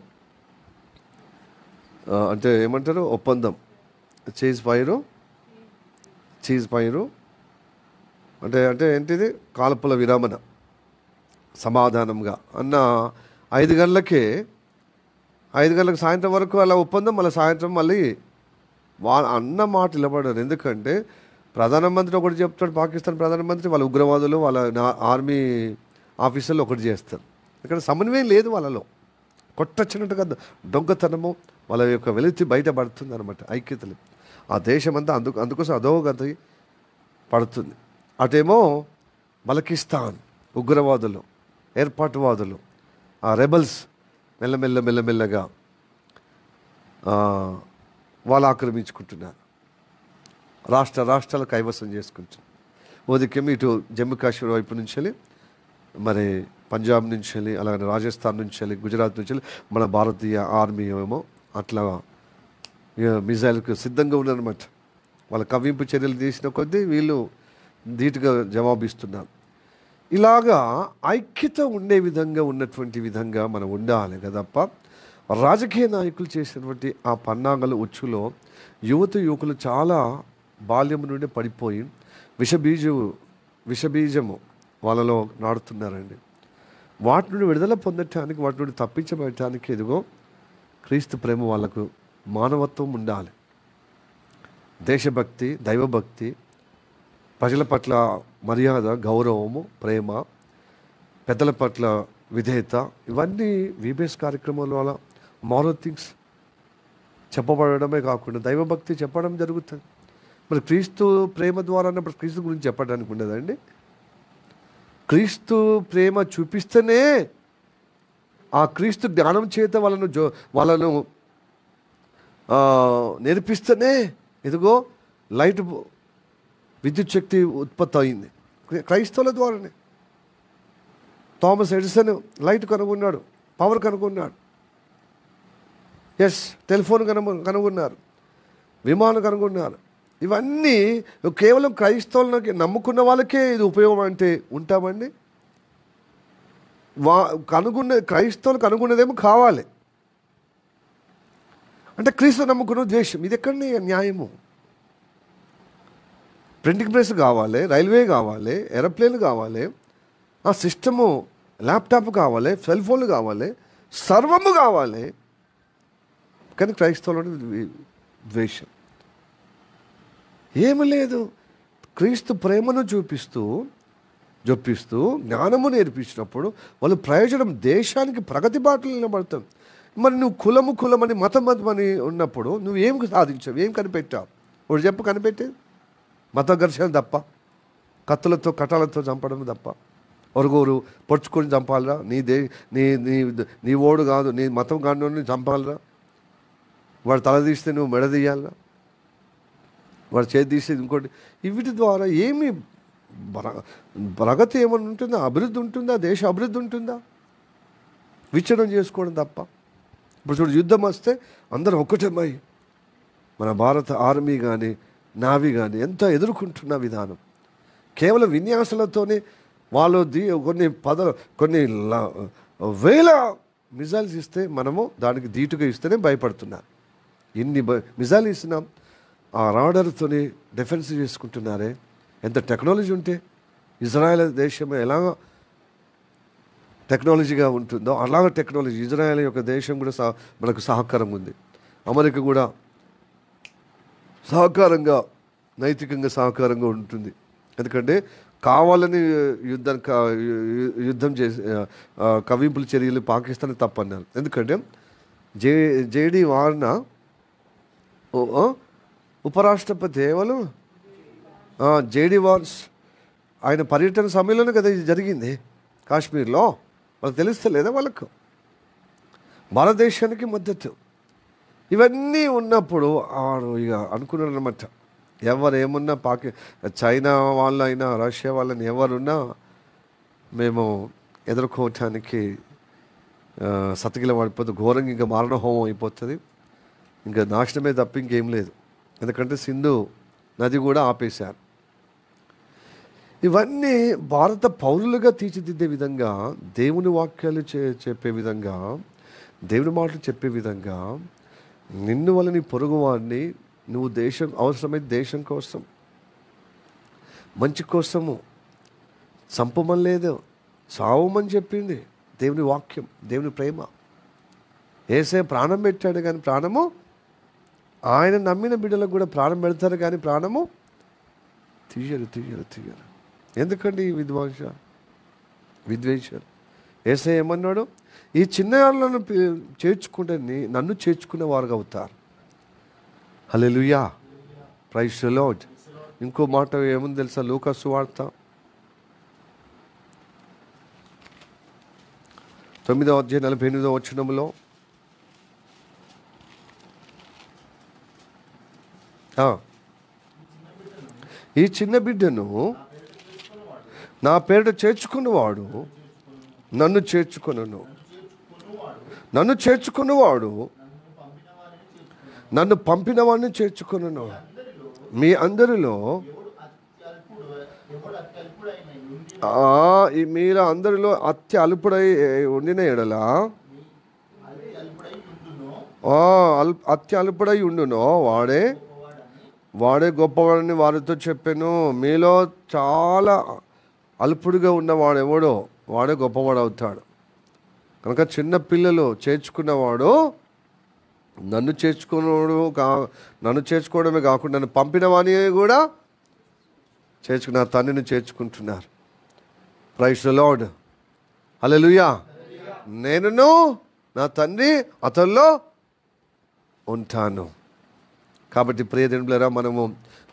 A: అంటే ఏమంటారు ఒప్పందం, చీజ్ ఫైరు అంటే ఏంటిది కాల్పుల విరమణ సమాధానంగా అన్న 5 గంటలకి సాయంత్రం వరకు అలా ఒప్పందం. మళ్ళీ సాయంత్రం మళ్ళీ అన్న మాట నిలబడారు. ఎందుకంటే ప్రధానమంత్రి ఒకటి చెప్తాడు, పాకిస్తాన్ ప్రధానమంత్రి, వాళ్ళ ఉగ్రవాదులు వాళ్ళ ఆర్మీ ఆఫీసర్లు ఒకటి చేస్తారు. ఇక్కడ సమన్వయం లేదు వాళ్ళలో. కొట్టొచ్చినట్టుగా దొంగతనము వాళ్ళ యొక్క వెలితి బయటపడుతుంది అనమాట. ఐక్యతలు ఆ దేశం అంతా అందుకోసం అధోగతి పడుతుంది. అటేమో బలకిస్తాన్ ఉగ్రవాదులు, ఏర్పాటువాదులు, ఆ రెబల్స్ మెల్లమెల్లగా వాళ్ళు ఆక్రమించుకుంటున్నారు. రాష్ట్రాలు కైవసం చేసుకుంటున్నారు. ఉదయం ఇటు జమ్మూ కాశ్మీర్ వైపు నుంచి, మరి పంజాబ్ నుంచి, అలాగే రాజస్థాన్ నుంచి, గుజరాత్ నుంచి మన భారతీయ ఆర్మీ ఏమో అట్లా మిజైల్కి సిద్ధంగా ఉన్నారన్నమాట. వాళ్ళ కవ్వింపు చర్యలు తీసిన కొద్దీ వీళ్ళు ధీటుగా జవాబిస్తున్నారు. ఇలాగా ఐక్యత ఉండే ఉన్నటువంటి విధంగా మనం ఉండాలి కదప్ప. రాజకీయ నాయకులు చేసినటువంటి ఆ పన్నాగల ఉచ్చులో యువకులు చాలా బాల్యం నుండి పడిపోయి విషబీజము వాళ్ళలో నాడుతున్నారండి. వాటి నుండి విడుదల పొందటానికి, వాటి నుండి తప్పించబడటానికి ఎదుగో క్రీస్తు ప్రేమ వాళ్ళకు మానవత్వం ఉండాలి. దేశభక్తి, దైవభక్తి, ప్రజల పట్ల మర్యాద, గౌరవము, ప్రేమ, పెద్దల పట్ల విధేయత, ఇవన్నీ వీబీఎస్ కార్యక్రమాల వల్ల మారల్ థింగ్స్ చెప్పబడమే కాకుండా దైవభక్తి చెప్పడం జరుగుతుంది. మరి క్రీస్తు ప్రేమ ద్వారా అన్నప్పుడు క్రీస్తు గురించి చెప్పడానికి ఉండదండి. క్రీస్తు ప్రేమ చూపిస్తేనే, ఆ క్రీస్తు జ్ఞానం చేత వాళ్ళను నేర్పిస్తేనే ఇదిగో లైట్ విద్యుత్ శక్తి ఉత్పత్తి అయింది క్రైస్తవుల ద్వారానే. థామస్ ఎడిసన్ లైట్ కనుగొన్నాడు, పవర్ కనుగొన్నాడు. టెలిఫోన్ కనుగొన్నారు, విమానం కనుగొన్నారు. ఇవన్నీ కేవలం క్రైస్తవులకి నమ్ముకున్న వాళ్ళకే ఇది ఉపయోగం అంటే ఉంటామండి. క్రైస్తవులు కనుగొన్నదేమో కావాలి అంటే క్రీస్తు నమ్ముకున్న ద్వేషం. ఇది ఎక్కడి న్యాయము? ప్రింటింగ్ ప్రెస్ కావాలి, రైల్వే కావాలి, ఏరోప్లేన్ కావాలి, ఆ సిస్టము ల్యాప్టాప్ కావాలి, సెల్ ఫోన్లు కావాలి, సర్వము కావాలి. కానీ క్రైస్తవులు ద్వేషం ఏమి లేదు. క్రీస్తు ప్రేమను జొప్పిస్తూ జ్ఞానము నేర్పించినప్పుడు వాళ్ళు ప్రయోజనం, దేశానికి ప్రగతి బాటలు నిలబడతారు. మరి నువ్వు కులమని మతం అని ఉన్నప్పుడు నువ్వు ఏం సాధించావు, ఏం కనిపెట్టావు? ఒకటి చెప్పు, కనిపెట్టేది మత ఘర్షణ తప్ప, కత్తులతో కటాలతో చంపడం తప్ప. ఒరుగురు పొడుచుకొని చంపాలరా? నీ ఓడు కాదు, నీ మతం కాని చంపాలరా? వాడు తల తీస్తే నువ్వు మెడ తీయాలరా? వాడు చేతి తీస్తే ఇంకోటి. వీటి ద్వారా ఏమి ప్రగతి ఏమైనా ఉంటుందా? అభివృద్ధి ఉంటుందా? దేశ అభివృద్ధి ఉంటుందా? విచ్ఛిన్నం చేసుకోవడం తప్ప. ఇప్పుడు చూడు, యుద్ధం వస్తే అందరం ఒక్కటమై మన భారత ఆర్మీ కానీ నావీ కానీ ఎంత ఎదుర్కొంటున్న విధానం. కేవలం విన్యాసాలతోనే వాళ్ళు కొన్ని వేల మిజైల్స్ ఇస్తే మనము దానికి ధీటుగా ఇస్తేనే భయపడుతున్నారు. ఇన్ని మిజైల్ ఇస్తున్నాం, ఆ రాడర్తోనే డిఫెన్స్ చేసుకుంటున్నారే. ఎంత టెక్నాలజీ ఉంటే ఇజ్రాయెల్ దేశం ఎలా టెక్నాలజీగా ఉంటుందో అలాగ టెక్నాలజీ ఇజ్రాయెల్ యొక్క దేశం కూడా మనకు సహకారం ఉంది. అమెరికా కూడా సహకారంగా, నైతికంగా సహకారంగా ఉంటుంది. ఎందుకంటే కావాలని యుద్ధం చేసి కవింపుల చర్యలు పాకిస్తాన్ తప్పన్నారు. ఎందుకంటే జేడి వార్న ఉపరాష్ట్రపతి ఎవరు జేడి వార్న్స్ ఆయన పర్యటన సమయంలోనే కదా ఇది జరిగింది కాశ్మీర్లో. వాళ్ళకి తెలుస్తలేదా? వాళ్ళకు భారతదేశానికి మద్దతు ఇవన్నీ ఉన్నప్పుడు వాడు ఇక అనుకున్నాడు అనమాట, ఎవరు ఏమున్నా చైనా వాళ్ళైనా రష్యా వాళ్ళని ఎవరున్నా మేము ఎదుర్కోవటానికి సతకిల పడిపోతుంది, ఘోరంగా ఇంకా మారణహోమం అయిపోతుంది, ఇంకా నాశనమే తప్ప ఇంకేం లేదు. ఎందుకంటే సింధు నది కూడా ఆపేశారు. ఇవన్నీ భారత పౌరులుగా తీర్చిదిద్దే విధంగా, దేవుని వాక్యాలు చెప్పే విధంగా, దేవుని మాటలు చెప్పే విధంగా, నిన్ను వల్ల నీ పొరుగు వాడిని నువ్వు దేశం అవసరమైతే దేశం కోసం మంచి కోసము చంపమని లేదు, సావమని చెప్పింది దేవుని వాక్యం, దేవుని ప్రేమ. ఏసే ప్రాణం పెట్టాడు, కానీ ప్రాణము ఆయన నమ్మిన బిడ్డలకు కూడా ప్రాణం పెడతారు, కానీ ప్రాణము తీయరు. ఎందుకండి ఈ విద్వేషాలు? ఏసే ఏమన్నాడు? ఈ చిన్నలను చేర్చుకుంటే నన్ను చేర్చుకునే వారుగా అవుతారు. హల్లెలూయా, ప్రైజ్ ది లార్డ్. ఇంకో మాట ఏముంది తెలుసా? లూకా సువార్త 9వ అధ్యాయం 48వ వచనంలో ఈ చిన్న బిడ్డను నా పేరిట చేర్చుకున్నవాడు నన్ను చేర్చుకున్నవాడు నన్ను పంపిన వాడిని చేర్చుకున్నాను. మీ అందరిలో మీరు అందరిలో అల్పుడై ఉండిన ఎడల అల్పుడై ఉండునో వాడే గొప్పవాడని వారితో చెప్పాను. మీలో చాలా అల్పుడుగా ఉన్నవాడు ఎవడో వాడే గొప్పవాడు అవుతాడు. కనుక చిన్న పిల్లలు చేర్చుకున్నవాడు నన్ను చేర్చుకోవడమే కాకుండా నన్ను పంపిన వాణి కూడా చేర్చుకున్న తండ్రిని చేర్చుకుంటున్నారు. ప్రైజ్ ది లార్డ్, హల్లెలూయా. నేనును నా తండ్రి అతనిలో ఉంటాను. కాబట్టి ప్రియదేవులారా, మనము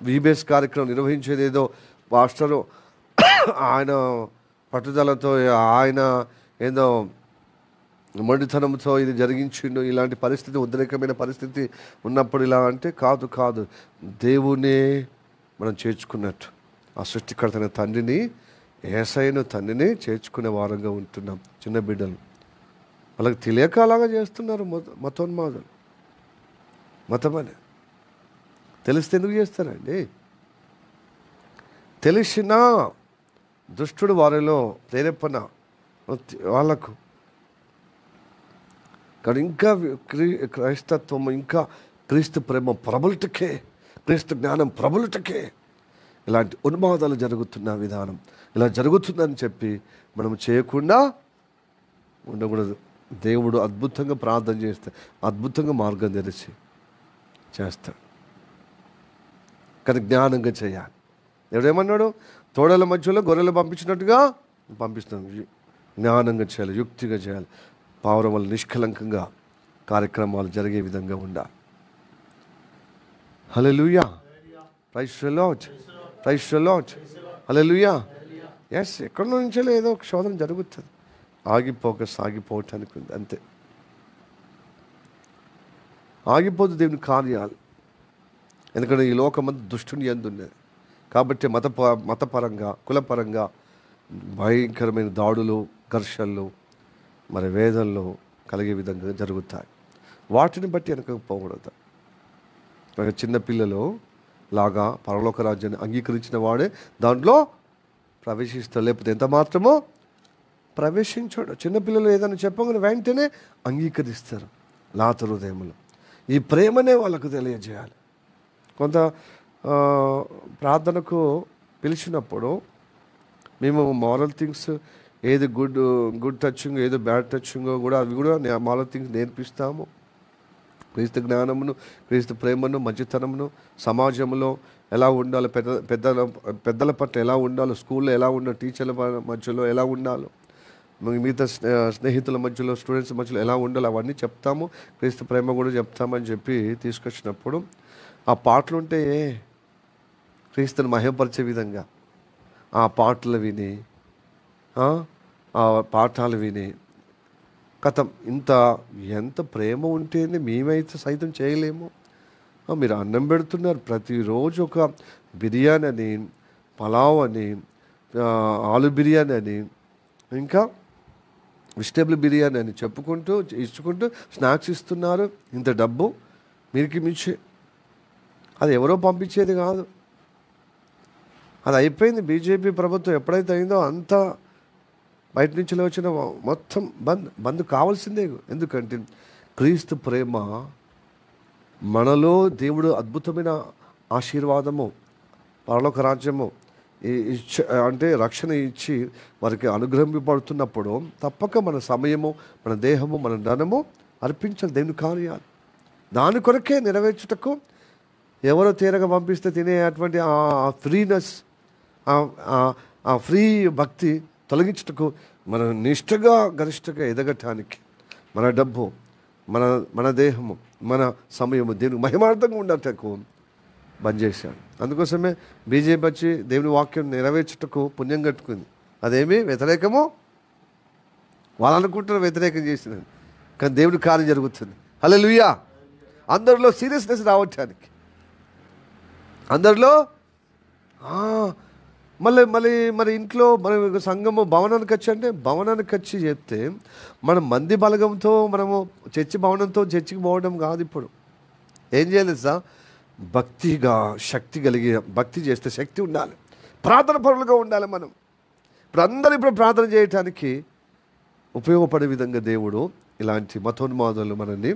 A: వీబేస్ కార్యక్రమం నిర్వహించేది ఏదో పాస్టరు ఆయన పట్టుదలతో, ఆయన ఏదో మొండితనంతో ఇది జరిగించిండు, ఇలాంటి పరిస్థితి, ఉద్రేకమైన పరిస్థితి ఉన్నప్పుడు ఇలా అంటే కాదు. దేవునే మనం చేర్చుకున్నట్టు ఆ సృష్టికర్తైన తండ్రిని, యేసయ్యను తండ్రిని చేర్చుకునే వారంగా ఉంటున్నాం. చిన్న బిడ్డలు వాళ్ళకి తెలియక అలాగా చేస్తున్నారు మతోన్మాదులు. మతమని తెలిస్తే ఎందుకు చేస్తారండి? తెలిసినా దుష్టుడు వారిలో ప్రేరేపణ వాళ్ళకు. కానీ ఇంకా క్రైస్తత్వం, ఇంకా క్రీస్తు ప్రేమ ప్రబలుటకే, క్రీస్తు జ్ఞానం ప్రబలుటకే ఇలాంటి ఉన్మాదాలు జరుగుతున్న విధానం ఇలా జరుగుతుందని చెప్పి మనం చేయకుండా ఉండకూడదు. దేవుడు అద్భుతంగా ప్రార్థన చేస్తే అద్భుతంగా మార్గం తెరిచి చేస్తాడు. కానీ జ్ఞానంగా చేయాలి. ఎవడేమన్నాడు? తోడల మధ్యలో గొర్రెలు పంపించినట్టుగా పంపిస్తాం. జ్ఞానంగా చేయాలి, యుక్తిగా చేయాలి. పావురం వల్ల నిష్కలంకంగా కార్యక్రమాలు జరిగే విధంగా ఉండాలి. Hallelujah, praise the Lord, praise the Lord, hallelujah. Yes, ఎక్కడి నుంచో ఏదో ఒక శోధన జరుగుతుంది, సాగిపోవటానికి ఉంది అంతే. ఆగిపోదు దేవుని కార్యాలు. ఎందుకంటే ఈ లోకమంతా దుష్టుని యందు ఉన్నది. కాబట్టి మతపరంగా కులపరంగా భయంకరమైన దాడులు, ఘర్షణలు, మరి వేదనలు కలిగే విధంగా జరుగుతాయి. వాటిని బట్టి వెనకపోకూడదు. చిన్నపిల్లలు లాగా పరలోక రాజ్యాన్ని అంగీకరించిన వాడే దాంట్లో ప్రవేశిస్తాడు, లేకపోతే ఎంత మాత్రమో ప్రవేశించాడు. చిన్నపిల్లలు ఏదైనా చెప్పగానే వెంటనే అంగీకరిస్తారు లేత హృదయములు. ఈ ప్రేమనే వాళ్ళకు తెలియజేయాలి. కొంత ప్రార్థనకు పిలిచినప్పుడు మేము మారల్ థింగ్స్, ఏది గుడ్ టచింగ్, ఏదో బ్యాడ్ టచింగో కూడా అవి కూడా మారల్ థింగ్స్ నేర్పిస్తాము. క్రీస్తు జ్ఞానమును, క్రీస్తు ప్రేమను, మంచితనమును, సమాజంలో ఎలా ఉండాలో, పెద్దల పట్ల ఎలా ఉండాలో, స్కూల్లో ఎలా ఉండాలో, టీచర్ల మధ్యలో ఎలా ఉండాలో, మిగతా స్నేహితుల మధ్యలో, స్టూడెంట్స్ మధ్యలో ఎలా ఉండాలో అవన్నీ చెప్తాము. క్రీస్తు ప్రేమ కూడా చెప్తామని చెప్పి తీసుకొచ్చినప్పుడు ఆ పాటలు ఉంటే క్రీస్తుని మహిమపరిచే విధంగా ఆ పాటలు విని, ఆ పాఠాలు విని కథం ఎంత ప్రేమ ఉంటేనే మేమైతే సైతం చేయలేము. మీరు అన్నం పెడుతున్నారు, ప్రతిరోజు ఒక బిర్యానీ అని, పలావ్ అని, ఆలు బిర్యానీ అని, ఇంకా వెజిటేబుల్ బిర్యానీ అని చెప్పుకుంటూ ఇచ్చుకుంటూ స్నాక్స్ ఇస్తున్నారు. ఇంత డబ్బు మీరికి మించి అది ఎవరో పంపించేది కాదు. అది అయిపోయింది. బీజేపీ ప్రభుత్వం ఎప్పుడైతే అయిందో అంతా బయట నుంచి వచ్చిన మొత్తం బంద్ కావాల్సిందే. ఎందుకంటే క్రీస్తు ప్రేమ మనలో దేవుడు అద్భుతమైన ఆశీర్వాదము, పరలోక రాజ్యము అంటే రక్షణ ఇచ్చి వారికి అనుగ్రహింపబడుతున్నప్పుడు తప్పక మన సమయము, మన దేహము, మన ధనము అర్పించాలి దేవుని కార్యాలు. దాని కొరకే నెరవేర్చుటకు ఎవరో తీరగా పంపిస్తే తినే అటువంటి ఆ ఫ్రీనెస్, ఆ ఫ్రీ భక్తి తొలగించుటకు, మన నిష్ఠగా గరిష్టగా ఎదగటానికి మన డబ్బు, మన దేహము, మన సమయము దేవునికి మహిమార్థంగా ఉండటకు బంద్ చేశాడు. అందుకోసమే బీజేపీ వచ్చి దేవుని వాక్యం నెరవేర్చుటకు పుణ్యం కట్టుకుంది. అదేమి వ్యతిరేకము, వాళ్ళు అనుకుంటున్నారు వ్యతిరేకం చేసినది, కానీ దేవుడి కార్యం జరుగుతుంది. హల్లెలూయా. అందరిలో సీరియస్నెస్ రావటానికి, అందరిలో మరి ఇంట్లో మన సంఘము భవనానికి వచ్చి అంటే భవనానికి వచ్చి చెప్తే మనం మంది బలగంతో మనము చర్చి భవనంతో చర్చికి పోవడం కాదు. ఇప్పుడు ఏం చేయాలి సార్? భక్తిగా శక్తి కలిగి భక్తి చేస్తే శక్తి ఉండాలి, ప్రార్థన పరులుగా ఉండాలి. మనం ఇప్పుడు ప్రార్థన చేయటానికి ఉపయోగపడే విధంగా దేవుడు ఇలాంటి మతోన్మాదాలు మనల్ని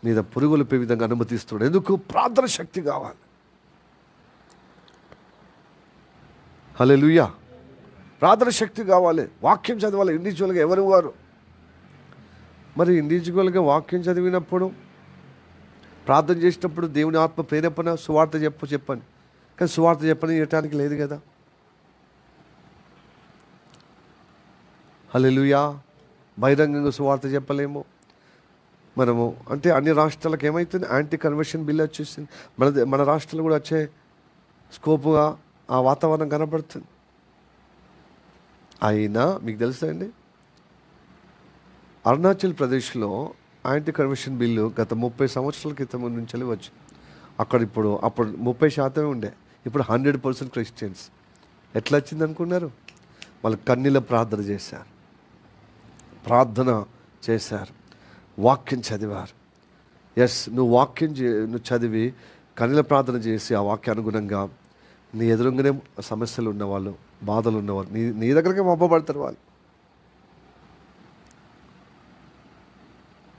A: మీద పురుగులపే విధంగా అనుమతిస్తున్నాడు. ఎందుకు? ప్రార్థన శక్తి కావాలి. హల్లెలూయా. ప్రార్థన శక్తి కావాలి. వాక్యం చదవాలి ఇండివిజువల్గా ఎవరు వారు. మరి ఇండివిజువల్గా వాక్యం చదివినప్పుడు, ప్రార్థన చేసినప్పుడు దేవుని ఆత్మ ప్రేరేపణ సువార్త చెప్పని, కానీ సువార్త చెప్పని ఇవ్వటానికి లేదు కదా. హల్లెలూయా. బహిరంగంగా సువార్త చెప్పలేము మనము. అంటే అన్ని రాష్ట్రాలకు ఏమవుతుంది, యాంటీ కన్వర్షన్ బిల్ వచ్చేసింది. మన రాష్ట్రాలు కూడా వచ్చే స్కోపుగా ఆ వాతావరణం కనబడుతుంది. అయినా మీకు తెలుసా అండి, అరుణాచల్ ప్రదేశ్లో యాంటీ కన్వర్షన్ బిల్లు గత 30 సంవత్సరాల క్రితం నుంచి వచ్చింది. అప్పుడు 30% ఉండే, ఇప్పుడు 100% క్రిస్టియన్స్. ఎట్లా వచ్చింది అనుకున్నారు? వాళ్ళు కన్నీళ్ళ ప్రార్థన చేశారు, వాక్యం చదివారు. నువ్వు వాక్యం నువ్వు చదివి కన్నీళ్ళ ప్రార్థన చేసి ఆ వాక్య అనుగుణంగా నీ ఎదురుగానే సమస్యలు ఉన్నవాళ్ళు, బాధలు ఉన్నవాళ్ళు నీ దగ్గరకే పంపబడతారు. వాళ్ళు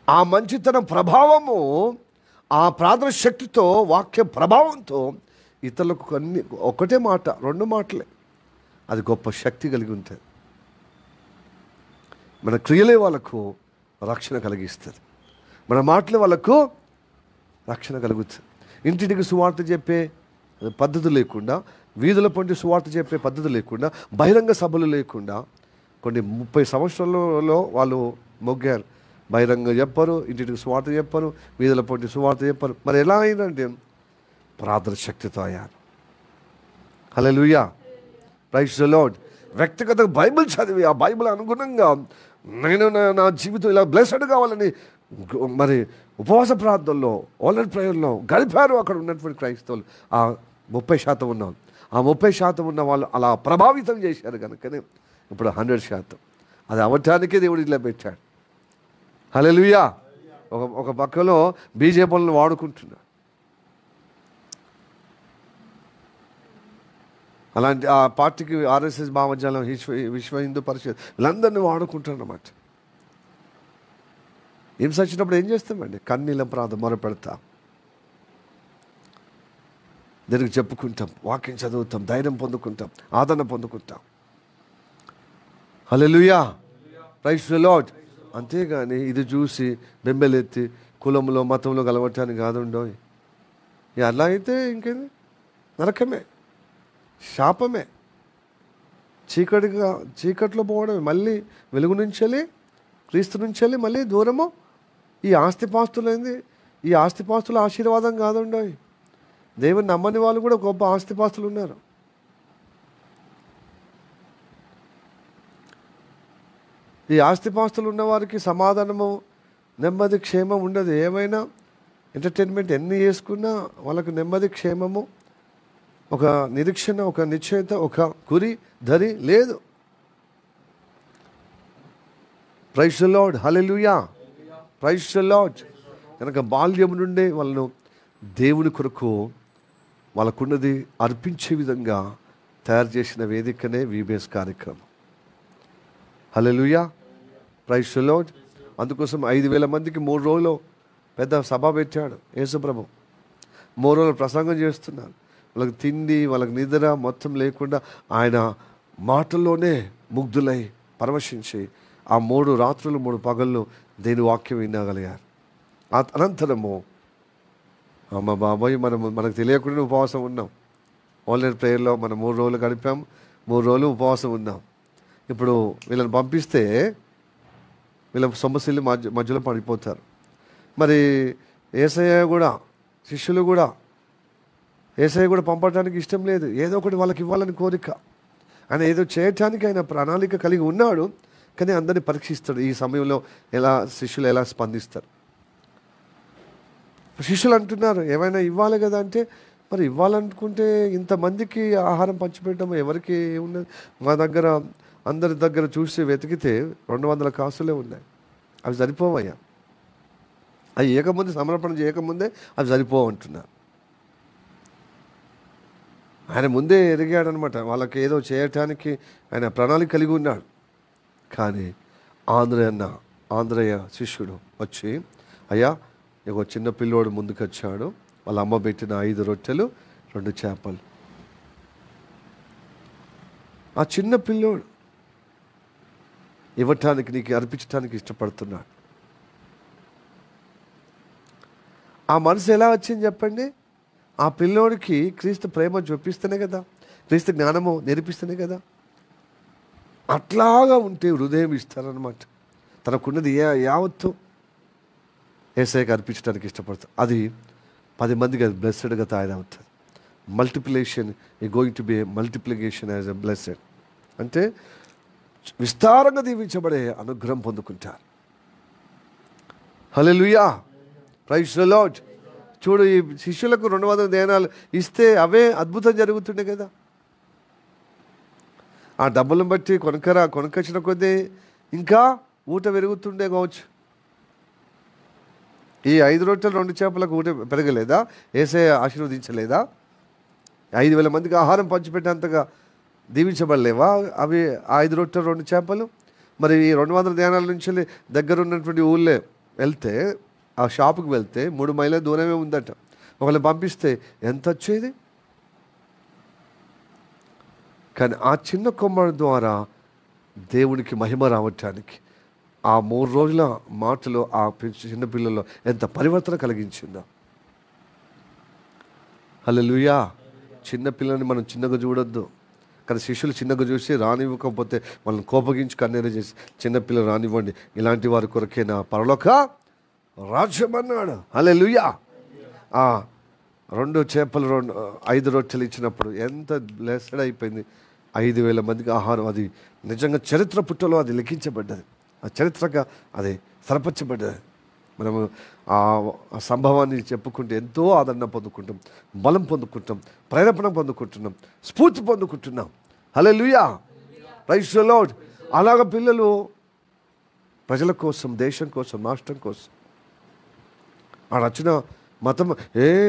A: ఆ మంచితనం ప్రభావము, ఆ ప్రార్థన శక్తితో, వాక్య ప్రభావంతో ఇతరులకు ఒకటే మాట, 2 మాటలే, అది గొప్ప శక్తి కలిగి ఉంటుంది. మన క్రియలే వాళ్ళకు రక్షణ కలిగిస్తుంది, మన మాటలే వాళ్ళకు రక్షణ కలుగుతుంది. ఇంటింటికి సువార్త చెప్పే పద్ధతి లేకుండా, వీధుల పొంటి సువార్త చెప్పే పద్ధతి లేకుండా, బహిరంగ సభలు లేకుండా కొన్ని 30 సంవత్సరాలలో వాళ్ళు మొగ్గారు. బహిరంగ చెప్పరు, ఇంటికి సువార్త చెప్పరు, వీధుల పొంటి సువార్త చెప్పరు. మరి ఎలా అయిందంటే ప్రార్థన శక్తితో అయ్యారు. హల్లెలూయా. Praise the Lord. వ్యక్తిగత బైబిల్ చదివి ఆ బైబిల్ అనుగుణంగా నేను నా జీవితం ఇలా బ్లెస్డ్ కావాలని మరి ఉపవాస ప్రార్థనలో, ఆల్ నైట్ ప్రేయర్లో గడిపారు అక్కడ ఉన్నటువంటి క్రైస్తవులు. ఆ 30% ఉన్నాం. ఆ 30% ఉన్న వాళ్ళు అలా ప్రభావితం చేశారు కనుకనే ఇప్పుడు 100%. అది అవ్వటానికే దేవుడు ఇలా పెట్టాడు. హల్లెలూయా. ఒక పక్కలో బీజేపీలను వాడుకుంటున్నాడు. అలాంటి ఆ పార్టీకి ఆర్ఎస్ఎస్ భావజాలం, విశ్వ హిందూ పరిషత్ వీళ్ళందరినీ వాడుకుంటారు అన్నమాట. హింస వచ్చినప్పుడు ఏం చేస్తామండి? కన్నీళ్ళ ప్రాంతం మొరపెడతాం, దీనికి చెప్పుకుంటాం, వాక్యం చదువుతాం, ధైర్యం పొందుకుంటాం, ఆదరణ పొందుకుంటాం. హల్లెలూయా, ప్రైజ్ ది లార్డ్. అంతేగాని ఇది చూసి బెంబెలెత్తి కులంలో మతంలో కలవటానికి కాదుండో. అలా అయితే ఇంకేంది? నరకమే, శాపమే, చీకట్లో పోవడమే. మళ్ళీ వెలుగు నుంచి వెళ్ళి, క్రీస్తు నుంచి వెళ్ళి మళ్ళీ దూరము. ఈ ఆస్తిపాస్తులేంది? ఈ ఆస్తిపాస్తుల ఆశీర్వాదం కాదుండో. దేవుని నమ్మని వాళ్ళు కూడా గొప్ప ఆస్తిపాస్తులు ఉన్నారు. ఈ ఆస్తిపాస్తులు ఉన్నవారికి సమాధానము, నెమ్మది, క్షేమం ఉండదు. ఏమైనా ఎంటర్టైన్మెంట్ ఎన్ని చేసుకున్నా వాళ్ళకు నెమ్మది, క్షేమము, ఒక నిరీక్షణ, ఒక నిశ్చయత, ఒక గురి ధరి లేదు. Praise the Lord. Hallelujah, praise the Lord. కనుక బాల్యం నుండే వాళ్ళను దేవుని కొరకు వాళ్ళకున్నది అర్పించే విధంగా తయారు చేసిన వేదికనే వీబీఎస్ కార్యక్రమం. హల్లెలూయా, ప్రైజ్ ది లార్డ్. అందుకోసం 5,000 మందికి 3 రోజులు పెద్ద సభ పెట్టాడు యేసుప్రభు. 3 రోజులు ప్రసంగం చేస్తున్నారు. వాళ్ళకి తిండి, వాళ్ళకి నిద్ర మొత్తం లేకుండా ఆయన మాటల్లోనే ముగ్ధులై పరవశించి ఆ 3 రాత్రులు 3 పగళ్ళు దేని వాక్యం వినగలిగారు. అనంతరము అమ్మ బాబాయ్ మనకు తెలియకుండా ఉపవాసం ఉన్నాం. ఆన్లైన్ ప్రేయర్లో మనం 3 రోజులు గడిపాం, 3 రోజులు ఉపవాసం ఉన్నాం. ఇప్పుడు వీళ్ళని పంపిస్తే వీళ్ళ సమస్యలు మధ్యలో పడిపోతారు. మరి యేసయ్య కూడా, శిష్యులు కూడా, యేసయ్య కూడా పంపడానికి ఇష్టం లేదు. ఏదో ఒకటి వాళ్ళకి ఇవ్వాలని కోరిక. ఆయన ఏదో చేయటానికి ఆయన ప్రణాళిక కలిగి ఉన్నాడు. కానీ అందరినీ పరీక్షిస్తాడు. ఈ సమయంలో శిష్యులు ఎలా స్పందిస్తారు? శిష్యులు అంటున్నారు ఏమైనా ఇవ్వాలి కదా అంటే, మరి ఇవ్వాలనుకుంటే ఇంతమందికి ఆహారం పంచిపెట్టడం ఎవరికి ఉన్నది? మా దగ్గర అందరి దగ్గర చూసి వెతికితే 200 కాసులే ఉన్నాయి. అవి సరిపోవయ్యా, అవి ఏకముందే సమర్పణ చేయకముందే అవి సరిపోవంటున్నారు. ఆయన ముందే ఎరిగాడనమాట, వాళ్ళకి ఏదో చేయటానికి ఆయన ప్రణాళిక కలిగి ఉన్నాడు. కానీ ఆంధ్రయ్య శిష్యుడు వచ్చి, అయ్యా ఒక చిన్న పిల్లోడు ముందుకు వచ్చాడు, వాళ్ళ అమ్మ పెట్టిన 5 రొట్టెలు 2 చేపలు. ఆ చిన్న పిల్లోడు ఇవ్వటానికి, నీకు అర్పించడానికి ఇష్టపడుతున్నాడు. ఆ మనసు ఎలా వచ్చింది చెప్పండి? ఆ పిల్లోడికి క్రీస్తు ప్రేమ చూపిస్తేనే కదా, క్రీస్తు జ్ఞానము నేర్పిస్తేనే కదా. అట్లాగా ఉంటే హృదయం ఇస్తారనమాట. తనకున్నది యావత్తు యేసయ్యకి అర్పించడానికి ఇష్టపడతారు. అది 10 మందికి అది బ్లెస్సెడ్గా తయారవుతుంది. మల్టిప్లికేషన్ ఈ going to be multiplication as a blessed అంటే విస్తారంగా దీవించబడే అనుగ్రహం పొందుకుంటారు. హల్లెలూయా, ప్రైజ్ ది లార్డ్. చూడు, ఈ శిష్యులకు 200 దేనాలు ఇస్తే అవే అద్భుతం జరుగుతుండే కదా. ఆ డబ్బులను బట్టి కొనకొచ్చిన కొద్దీ ఇంకా ఊట పెరుగుతుండే కావచ్చు. ఈ 5 రొట్టెలు 2 చేపలకు ఊట పెరగలేదా? యేసయ్య ఆశీర్వదించలేదా? 5,000 మందికి ఆహారం పంచిపెట్టేంతగా దీవించబడలేవా అవి 5 రొట్టెలు 2 చేపలు? మరి ఈ 200 దేనాల నుంచి దగ్గర ఉన్నటువంటి ఊళ్ళే వెళ్తే, ఆ షాపుకి వెళ్తే 3 మైళ్ళ దూరమే ఉందట. ఒకళ్ళు పంపిస్తే ఎంత వచ్చేది? కానీ ఆ చిన్న కొమ్మడి ద్వారా దేవునికి మహిమ రావటానికి ఆ 3 రోజుల మాటలు ఆ చిన్నపిల్లల్లో ఎంత పరివర్తన కలిగించిందో. హల్లెలూయా. చిన్నపిల్లని మనం చిన్నగా చూడొద్దు. కానీ శిష్యులు చిన్నగా చూసి రానివ్వకపోతే వాళ్ళని కోపగించి కన్నీరు చేసి, చిన్నపిల్లలు రానివ్వండి, ఇలాంటి వారి కొరకే నా పరలోక రాజ్యం అన్నాడు. హల్లెలూయా. 2 చేపలు 5 రొట్టెలు ఇచ్చినప్పుడు ఎంత బ్లెస్డ్ అయిపోయింది. 5,000 మందికి ఆహారం. అది నిజంగా చరిత్ర పుట్టలో అది లిఖించబడ్డది. ఆ చరిత్రగా అది సరపరచబడ్డది. మనము ఆ సంభవాన్ని చెప్పుకుంటే ఎంతో ఆదరణ పొందుకుంటాం, బలం పొందుకుంటాం, ప్రేరేపణ పొందుకుంటున్నాం, స్ఫూర్తి పొందుకుంటున్నాం. హల్లెలూయా, ప్రైజ్ ది లార్డ్. అలాగ పిల్లలు ప్రజల కోసం, దేశం కోసం, రాష్ట్రం కోసం ఆడ వచ్చిన మతం,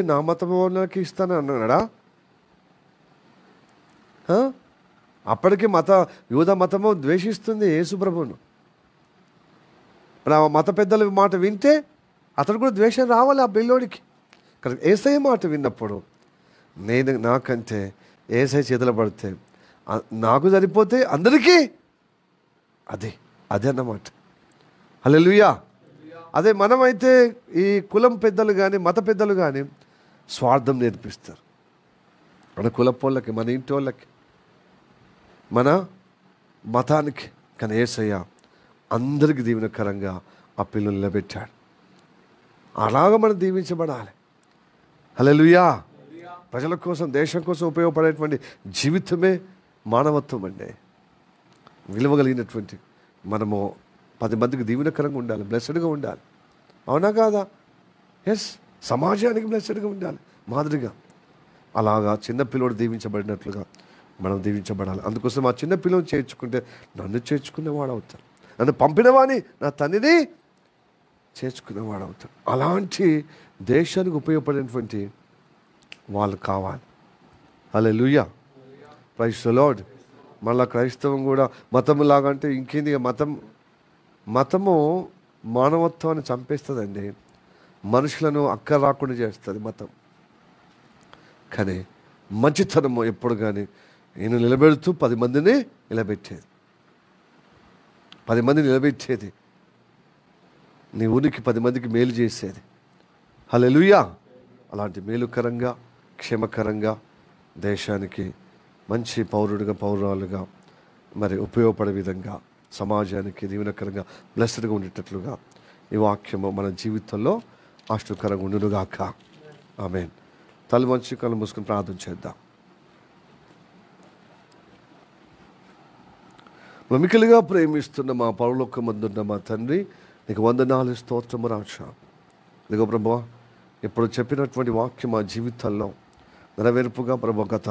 A: నా మతం వాళ్ళకి ఇస్తాను అన్నాడా? అప్పటికి యూద మతము ద్వేషిస్తుంది యేసుప్రభువును. ఆ మత పెద్దల మాట వింటే అతడు కూడా ద్వేషం రావాలి ఆ పిల్లోడికి. కానీ యేసయ్య మాట విన్నప్పుడు, నాకంటే యేసయ్య చేతులు పడితే నాకు సరిపోతే అందరికీ అదే అన్నమాట. హల్లెలూయా. అదే మనమైతే ఈ కులం పెద్దలు కానీ మత పెద్దలు కానీ స్వార్థం నేర్పిస్తారు మన కులపోళ్ళకి, మన ఇంటి వాళ్ళకి, మన మతానికి. కానీ యేసయ్య అందరికి దీవెనకరంగా ఆ పిల్లలు నిలబెట్టాడు. అలాగ మనం దీవించబడాలి. హల్లెలూయా. ప్రజల కోసం, దేశం కోసం ఉపయోగపడేటువంటి జీవితమే మానవత్వం అండి. విలువ కలిగినటువంటి మనము 10 మందికి దీవెనకరంగా ఉండాలి, బ్లెస్సెడ్గా ఉండాలి. అవునా కాదా? ఎస్, సమాజానికి బ్లెస్సెడ్గా ఉండాలి, మాదిరిగా. అలాగా చిన్నపిల్లోడు దీవించబడినట్లుగా మనం దీవించబడాలి. అందుకోసం ఆ చిన్నపిల్లని చేర్చుకుంటే నన్ను చేర్చుకునేవాడు అవుతాడు, నన్ను పంపినవాని నా తండ్రిని చేర్చుకునేవాడు అవుతాడు. అలాంటి దేశానికి ఉపయోగపడేటువంటి వాళ్ళు కావాలి. హల్లెలూయా, ప్రైజ్ ది లార్డ్. మళ్ళా క్రైస్తవం కూడా మతం లాగా అంటే ఇంకేంది? మతము మానవత్వాన్ని చంపేస్తుందండి, మనుషులను అక్క రాకుండా చేస్తుంది మతం. కానీ మంచితనము ఎప్పుడు కానీ నేను నిలబెడుతూ 10 మందిని నిలబెట్టేది, 10 మందిని నిలబెట్టేది, నీ ఉనికి 10 మందికి మేలు చేసేది. హల్లెలూయా. అలాంటి మేలుకరంగా, క్షేమకరంగా, దేశానికి మంచి పౌరురాలుగా మరి ఉపయోగపడే విధంగా, సమాజానికి దీవెనకరంగా, బ్లెస్డ్గా ఉండేటట్లుగా ఈ వాక్యము మన జీవితంలో ఆశీర్వాదకరంగా ఉండునుగాక. ఆమేన్. తల వంచి కళ్ళు మూసుకుని ప్రార్థన చేద్దాం. మిక్కిలిగా ప్రేమిస్తున్న మా పరలోకమందున్న మా తండ్రి, నీకు వందనాలు, స్తోత్రము రాజా. ఇదిగో ప్రభువా, ఇప్పుడు చెప్పినటువంటి వాక్యం మా జీవితాల్లో నెరవేర్పుగా ప్రభు గత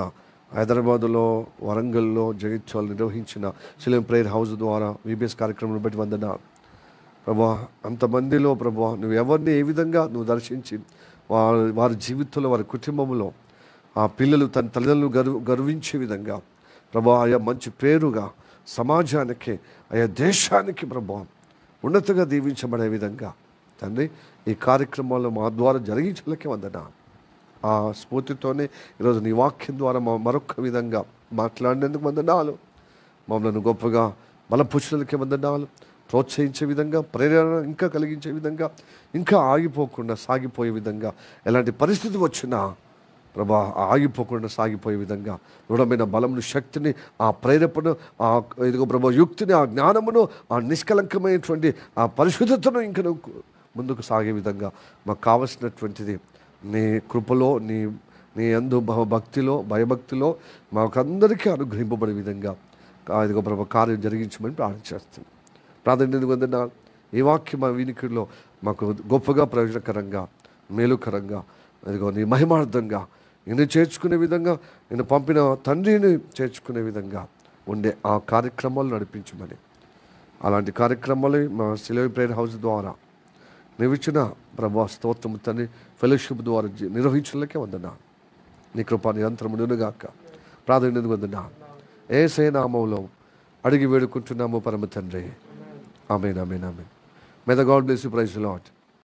A: హైదరాబాదులో, వరంగల్లో, జగిత్యాలు నిర్వహించిన సిలిం ప్రేయర్ హౌస్ ద్వారా VBS కార్యక్రమం బట్టి వందనాలు ప్రభువా. అంతమందిలో ప్రభువా, నువ్వు ఎవరిని ఏ విధంగా నువ్వు దర్శించి వారి జీవితంలో, వారి కుటుంబంలో ఆ పిల్లలు తన తల్లిదండ్రులు గర్వించే విధంగా ప్రభువా, ఆయా మంచి పేరుగా సమాజానికి, ఆయా దేశానికి ప్రభువా ఉన్నతంగా దీవించబడే విధంగా తండ్రి ఈ కార్యక్రమాల్లో మా ద్వారా జరిగించలేకే వందనాలు. ఆ స్ఫూర్తితోనే ఈరోజు నీ వాక్యం ద్వారా మరొక విధంగా మాట్లాడినందుకు వందనాలు. మమ్మల్ని గొప్పగా బలపురుషులకే వందనాలు. ప్రోత్సహించే విధంగా, ప్రేరణ ఇంకా కలిగించే విధంగా, ఇంకా ఆగిపోకుండా సాగిపోయే విధంగా, ఎలాంటి పరిస్థితి వచ్చినా ప్రభా ఆగిపోకుండా సాగిపోయే విధంగా దృఢమైన బలమును, శక్తిని, ఆ ప్రేరేపణ, ఆ ఇదిగో ప్రభా యుక్తిని, ఆ జ్ఞానమును, ఆ నిష్కలంకమైనటువంటి ఆ పరిశుద్ధతను ఇంకా ముందుకు సాగే విధంగా మాకు కావలసినటువంటిది నీ కృపలో, నీ యందు భక్తిలో, భయభక్తిలో మాకందరికీ అనుగ్రహింపబడే విధంగా ఇదిగో ప్రభా కార్యం జరిగించమని ప్రార్థించేస్తాం. ప్రార్థన వందనాలు. ఈ వాక్యం మా వినికిడిలో మాకు గొప్పగా ప్రయోజనకరంగా, మేలుకరంగా, ఇదిగో నీ మహిమార్థంగా నిన్ను చేర్చుకునే విధంగా, నేను పంపిన తండ్రిని చేర్చుకునే విధంగా ఉండే ఆ కార్యక్రమాలు నడిపించమని, అలాంటి కార్యక్రమాలు మా సిలిం ప్రేయర్ హౌస్ ద్వారా నీవిచ్చిన ప్రభా స్తోత్రము తండ్రి ఫెలోషిప్ ద్వారా నిర్వహించలేకే వందనాలు. నీ కృప నిరంతరము నిలుగాక. ప్రార్థన వందనాలు. యేసయ్య నామములో అడిగి వేడుకుంటున్నాము పరమ తండ్రి. Amen, amen, amen. May the God bless you. Praise the lord.